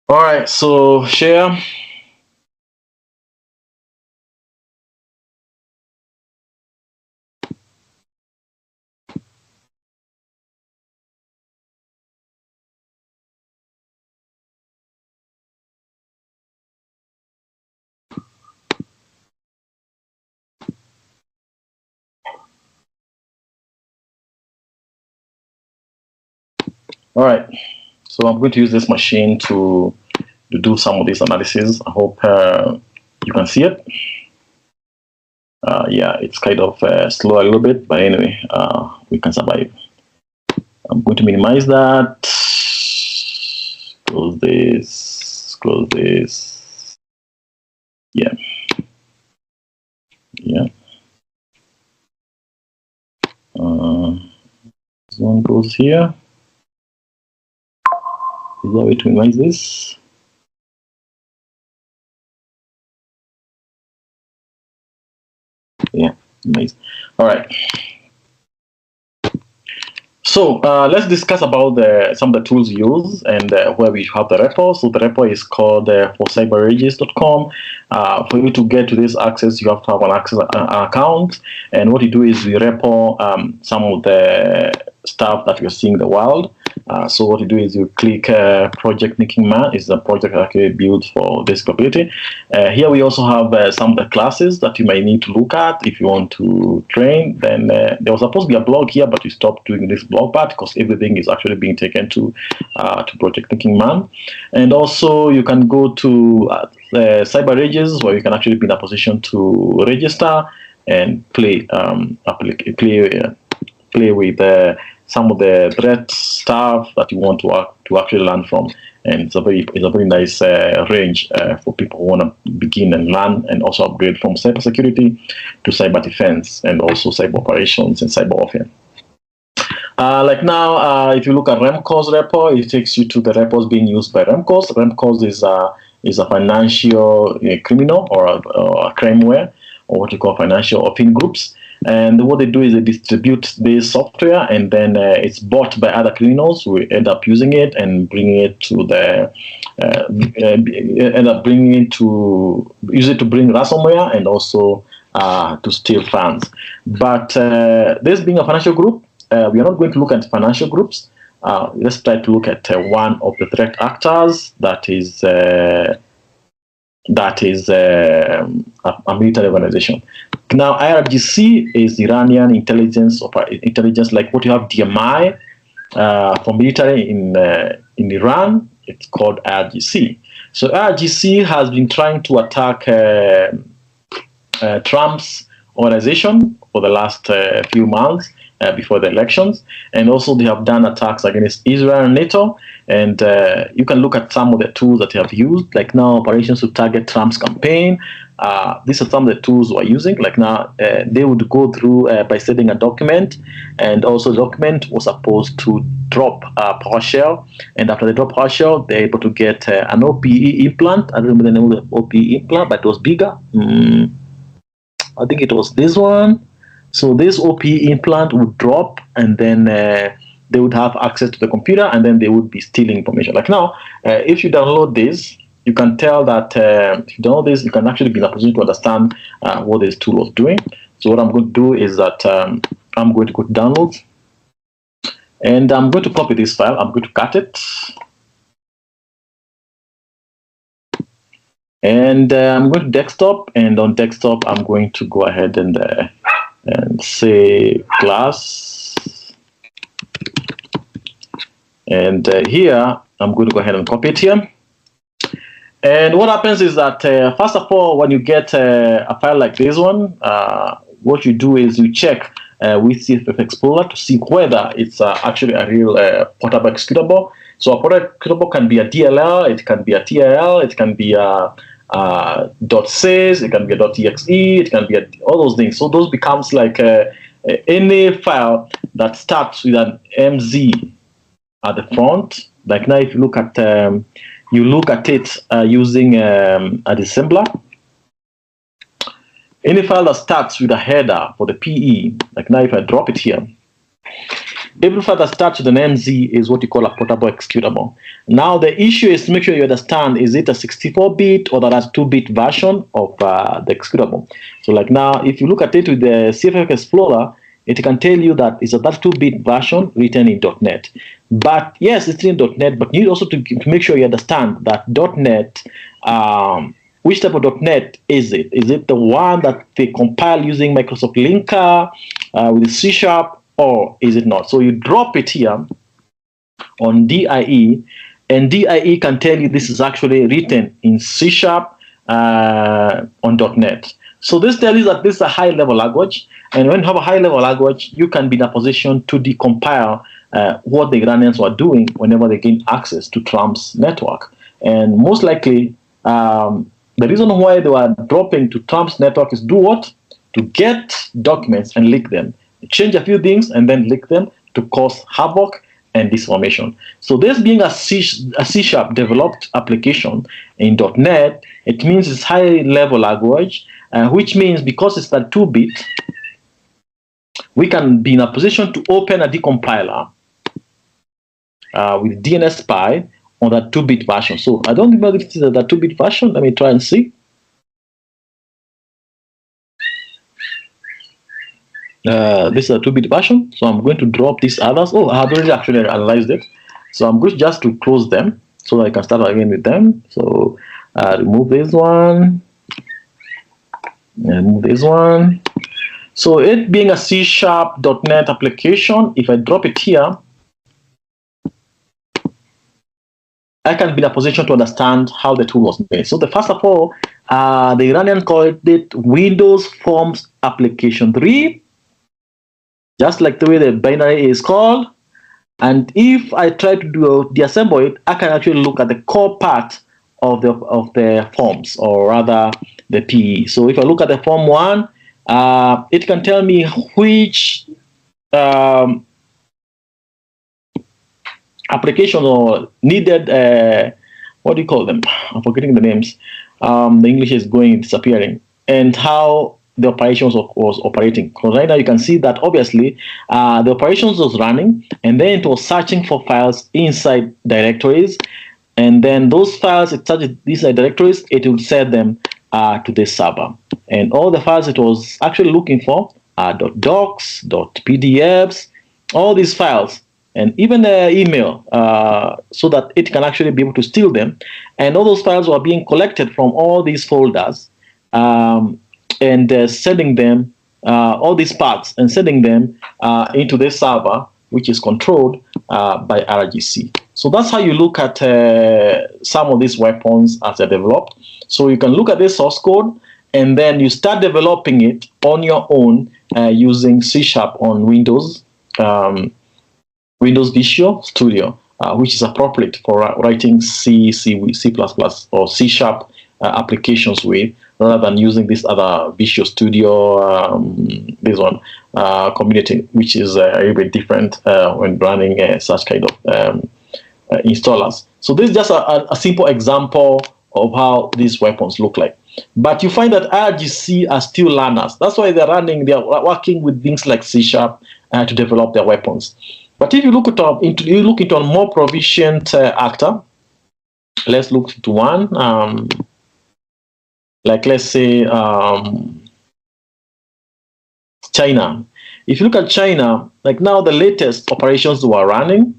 All right, so share. All right. So I'm going to use this machine to do some of this analysis. I hope you can see it. Yeah, it's kind of slow a little bit, but anyway, we can survive. I'm going to minimize that. Close this. Close this. Yeah. Yeah. This one goes here. Is there a way to minimize this? Yeah, nice. All right. So let's discuss about some of the tools used and where we have the repo. So the repo is called for cyberegis.com. For you to get to this access, you have to have an account. And what you do is we repo some of the stuff that you're seeing in the world. So what you do is you click Project Nicking Man. It's a project actually built for this capability. Here we also have some of the classes that you might need to look at if you want to train. Then there was supposed to be a blog here, but we stopped doing this blog part because everything is actually being taken to Project Nicking Man. And also you can go to CyberRegis, where you can actually be in a position to register and play with some of the threat stuff that you want to actually learn from. And it's a very nice range for people who want to begin and learn and also upgrade from cybersecurity to cyber defense and also cyber operations and cyber warfare. Like now, if you look at REMCO's repo, it takes you to the repos being used by REMCO's. REMCO's is a financial criminal or a crimeware, or what you call financial offending groups. And what they do is they distribute this software, and then it's bought by other criminals who end up using it and bringing it to use it to bring ransomware and also to steal funds. But this being a financial group, we are not going to look at financial groups. Let's try to look at one of the threat actors that is a military organization. Now, IRGC is Iranian intelligence, like what you have DMI for military in Iran. It's called IRGC. So IRGC has been trying to attack Trump's organization for the last few months before the elections, and also they have done attacks against Israel and NATO. And you can look at some of the tools that they have used, like now operations to target Trump's campaign. These are some of the tools we're using. Like now, they would go through by setting a document, and also the document was supposed to drop PowerShell. And after they drop PowerShell, they're able to get an OPE implant. I don't remember the name of the OPE implant, but it was bigger. I think it was this one. So this OPE implant would drop, and then they would have access to the computer, and then they would be stealing information. Like now, if you download this, you can tell that if you download this, you can actually be in a position to understand what this tool was doing. So what I'm going to do is that I'm going to go to downloads, and I'm going to copy this file. I'm going to cut it. And I'm going to desktop, and on desktop, I'm going to go ahead and say class. And here, I'm going to go ahead and copy it here. And what happens is that, first of all, when you get a file like this one, what you do is you check with CFF Explorer to see whether it's actually a real portable executable. So a portable executable can be a DLL, it can be a TLL, it can be a .sys, it can be a .exe, it can be all those things. So those becomes like any file that starts with an MZ at the front. Like now, if you look at it using a disassembler, any file that starts with a header for the PE, like now if I drop it here, every file that starts with an MZ is what you call a portable executable. Now the issue is to make sure you understand, is it a 64-bit or that has 2-bit version of the executable? So like now, if you look at it with the CFF Explorer, it can tell you that it's a 32-bit version written in .NET. But yes, it's in .NET, but you need also to make sure you understand that .NET, which type of .NET is it? Is it the one that they compile using Microsoft Linker with C#, or is it not? So you drop it here, on DIE, and DIE can tell you this is actually written in C# on .NET. So this tells you that this is a high-level language, and when you have a high-level language, you can be in a position to decompile what the Iranians were doing whenever they gain access to Trump's network. And most likely, the reason why they were dropping to Trump's network is do what? To get documents and leak them, change a few things and then leak them to cause havoc and disinformation. So this being a C# developed application in .NET, it means it's high-level language, which means because it's a 2-bit, we can be in a position to open a decompiler with DNS-Spy on that 2-bit version. So I don't know if this is the 2-bit version. Let me try and see. This is a 2-bit version, so I'm going to drop these others. Oh, I have already actually analyzed it, so I'm going just to close them so that I can start again with them. So remove this one and move this one. So it being a C# .NET application, if I drop it here, I can be in a position to understand how the tool was made. So the first of all, the Iranian called it Windows Forms Application 3. Just like the way the binary is called. And if I try to deassemble it, I can actually look at the core part of the forms, or rather the PE. So if I look at the form 1, it can tell me which application or needed, what do you call them? I'm forgetting the names. The English is disappearing. And how the operations was operating. Because right now you can see that obviously the operations was running, and then it was searching for files inside directories, and then those files it searched inside directories, it would set them to this server. And all the files it was actually looking for are .docs, .pdfs, all these files, and even email, so that it can actually be able to steal them. And all those files were being collected from all these folders, and sending them, all these paths, and sending them into this server, which is controlled by RGC. So that's how you look at some of these weapons as they're developed. So you can look at this source code, and then you start developing it on your own using C# on Windows, Windows Visual Studio, which is appropriate for writing C++, or C# applications with, rather than using this other Visual Studio, this one, community, which is a little bit different when running such kind of installers. So this is just a simple example of how these weapons look like. But you find that RGC are still learners. That's why they're working with things like C# to develop their weapons. But if you look into a more proficient actor, let's look into one. Like let's say China. If you look at China, like now the latest operations they are running,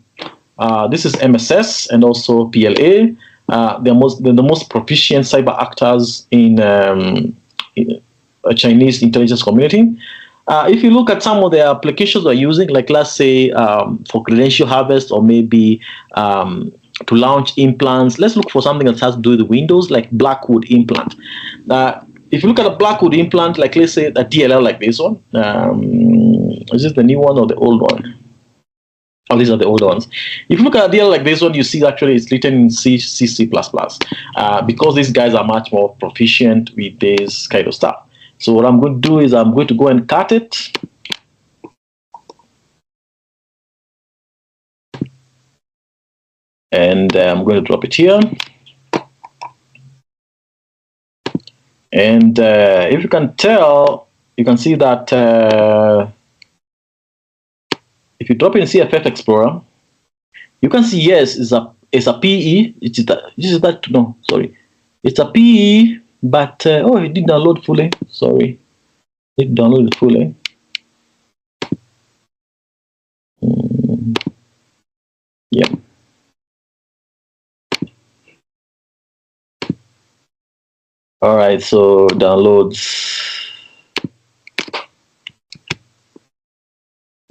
this is MSS and also PLA. They're the most proficient cyber actors in a Chinese intelligence community. If you look at some of the applications they're using, like let's say for credential harvest, or maybe to launch implants, let's look for something that has to do with Windows, like Blackwood implant. If you look at a Blackwood implant, like let's say a DLL like this one, is this the new one or the old one? Oh, these are the old ones. If you look at a DLL like this one, you see actually it's written in C++, because these guys are much more proficient with this kind of stuff. So what I'm going to do is I'm going to go and cut it. And I'm going to drop it here. And if you can tell, you can see that if you drop in CFF Explorer, you can see, yes, it's a PE. It's a PE, but oh, it didn't download fully. Sorry, it downloaded fully. Yeah. All right, so downloads.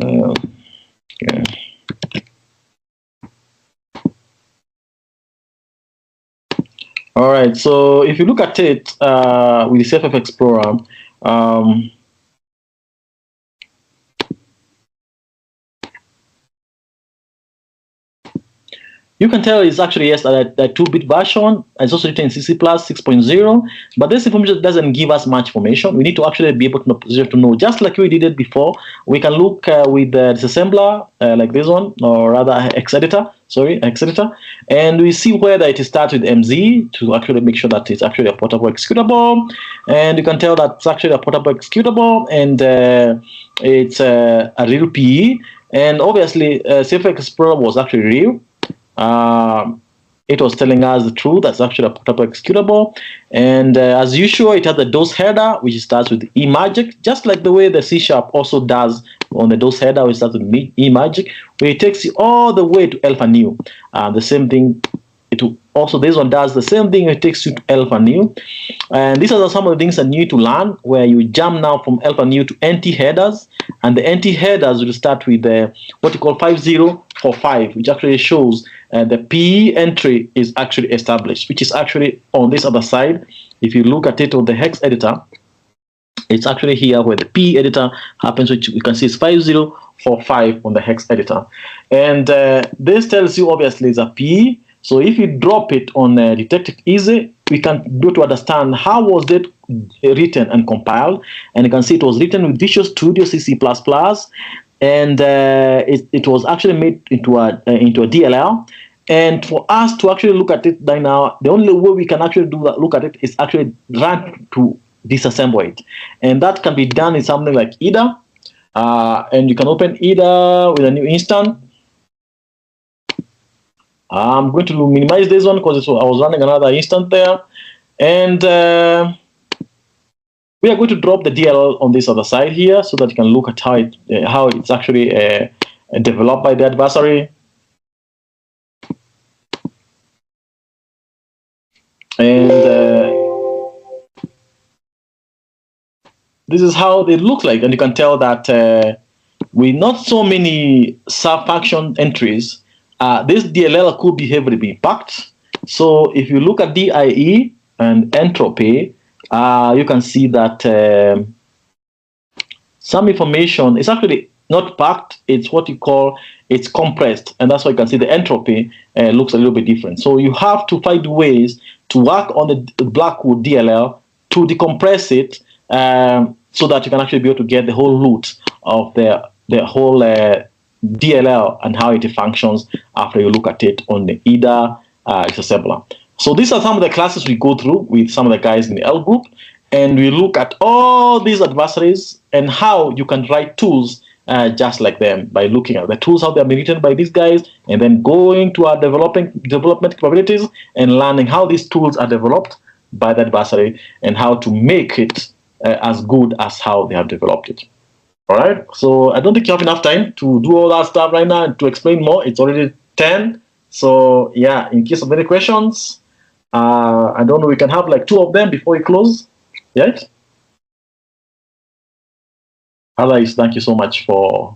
Okay. All right. So if you look at it with the CFF Explorer, you can tell it's actually, yes, that 2-bit version. It's also written in CC plus 6.0, but this information doesn't give us much information. We need to actually be able to know, just like we did it before. We can look with the disassembler, like this one, or rather X editor, and we see whether it starts with MZ to actually make sure that it's actually a portable executable, and you can tell that it's actually a portable executable, and it's a real PE, and obviously CFF Explorer was actually real. It was telling us the truth. That's actually a portable executable, and as usual, it has the DOS header, which starts with eMagic, just like the way the C# also does on the DOS header, which starts with eMagic, where it takes you all the way to Alpha New. The same thing. This one does the same thing. It takes you to Alpha New, and these are some of the things that you need to learn. Where you jump now from Alpha New to NT headers, and the NT headers will start with what you call 5045, which actually shows the PE entry is actually established, which is actually on this other side. If you look at it on the hex editor, it's actually here where the PE editor happens, which you can see is 5045 on the hex editor, and this tells you obviously it's a PE. So if you drop it on Detective Easy, we can go to understand how was it written and compiled. And you can see it was written with Visual Studio CC++, and it was actually made into a DLL. And for us to actually look at it right now, the only way we can actually look at it is actually run to disassemble it. And that can be done in something like EDA. And you can open EDA with a new instance. I'm going to minimize this one because I was running another instance there, and we are going to drop the DLL on this other side here so that you can look at how it's actually developed by the adversary. And this is how they look like, and you can tell that with not so many sub-function entries, this DLL could be heavily be packed. So if you look at DIE and entropy, you can see that some information is actually not packed. It's what you call, it's compressed. And that's why you can see the entropy looks a little bit different. So you have to find ways to work on the Blackwood DLL to decompress it so that you can actually be able to get the whole loot of the whole DLL and how it functions after you look at it on the EDA disassembler. So these are some of the classes we go through with some of the guys in the L group, and we look at all these adversaries and how you can write tools just like them by looking at the tools, how they're written by these guys, and then going to our development capabilities and learning how these tools are developed by the adversary and how to make it as good as how they have developed it. All right, so I don't think you have enough time to do all that stuff right now and to explain more. It's already 10. So yeah, in case of any questions, I don't know, we can have like 2 of them before we close. Yes? Otherwise, thank you so much for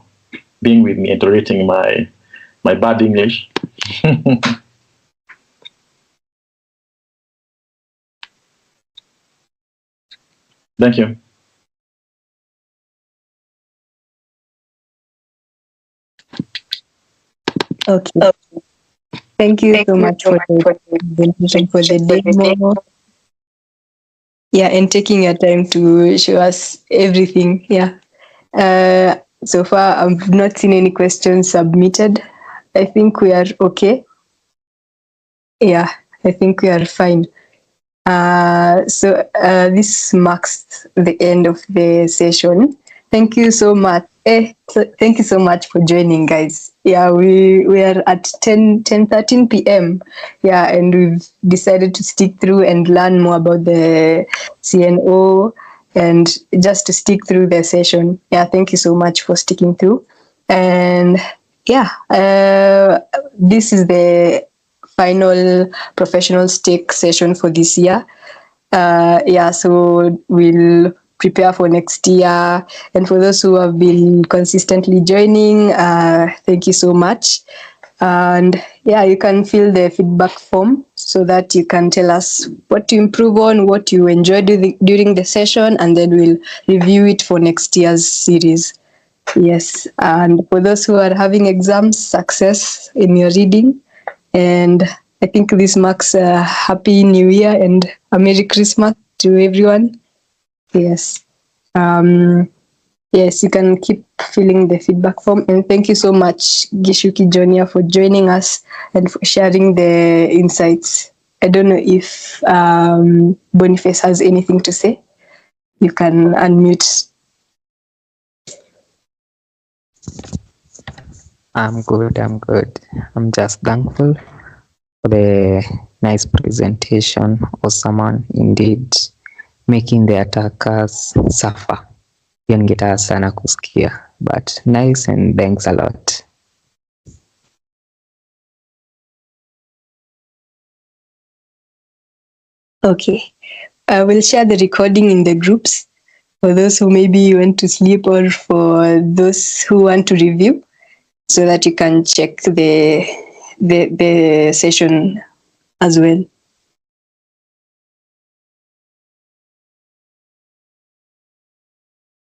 being with me and tolerating my bad English. Thank you. Okay. Thank you so much for the demo. Yeah, and taking your time to show us everything. Yeah. So far, I've not seen any questions submitted. I think we are okay. Yeah, I think we are fine. So this marks the end of the session. Thank you so much. Thank you so much for joining, guys. Yeah, we are at 10:13 p.m. Yeah, and we've decided to stick through and learn more about the CNO and just to stick through the session. Yeah, thank you so much for sticking through. And yeah, this is the final professional stake session for this year. Yeah, so we'll prepare for next year. And for those who have been consistently joining, thank you so much. And yeah, you can fill the feedback form so that you can tell us what to improve on, what you enjoyed during the session, and then we'll review it for next year's series. Yes, and for those who are having exams, success in your reading. And I think this marks a happy new year and a Merry Christmas to everyone. Yes. Yes, you can keep filling the feedback form. And thank you so much, Gishuki Jonia, for joining us and for sharing the insights. I don't know if Boniface has anything to say. You can unmute. I'm good. I'm just thankful for the nice presentation. Awesome one indeed. Making the attackers suffer. Hiyo ningetaka sana kusikia. But nice and thanks a lot. Okay. I will share the recording in the groups for those who maybe went to sleep or for those who want to review, so that you can check the session as well.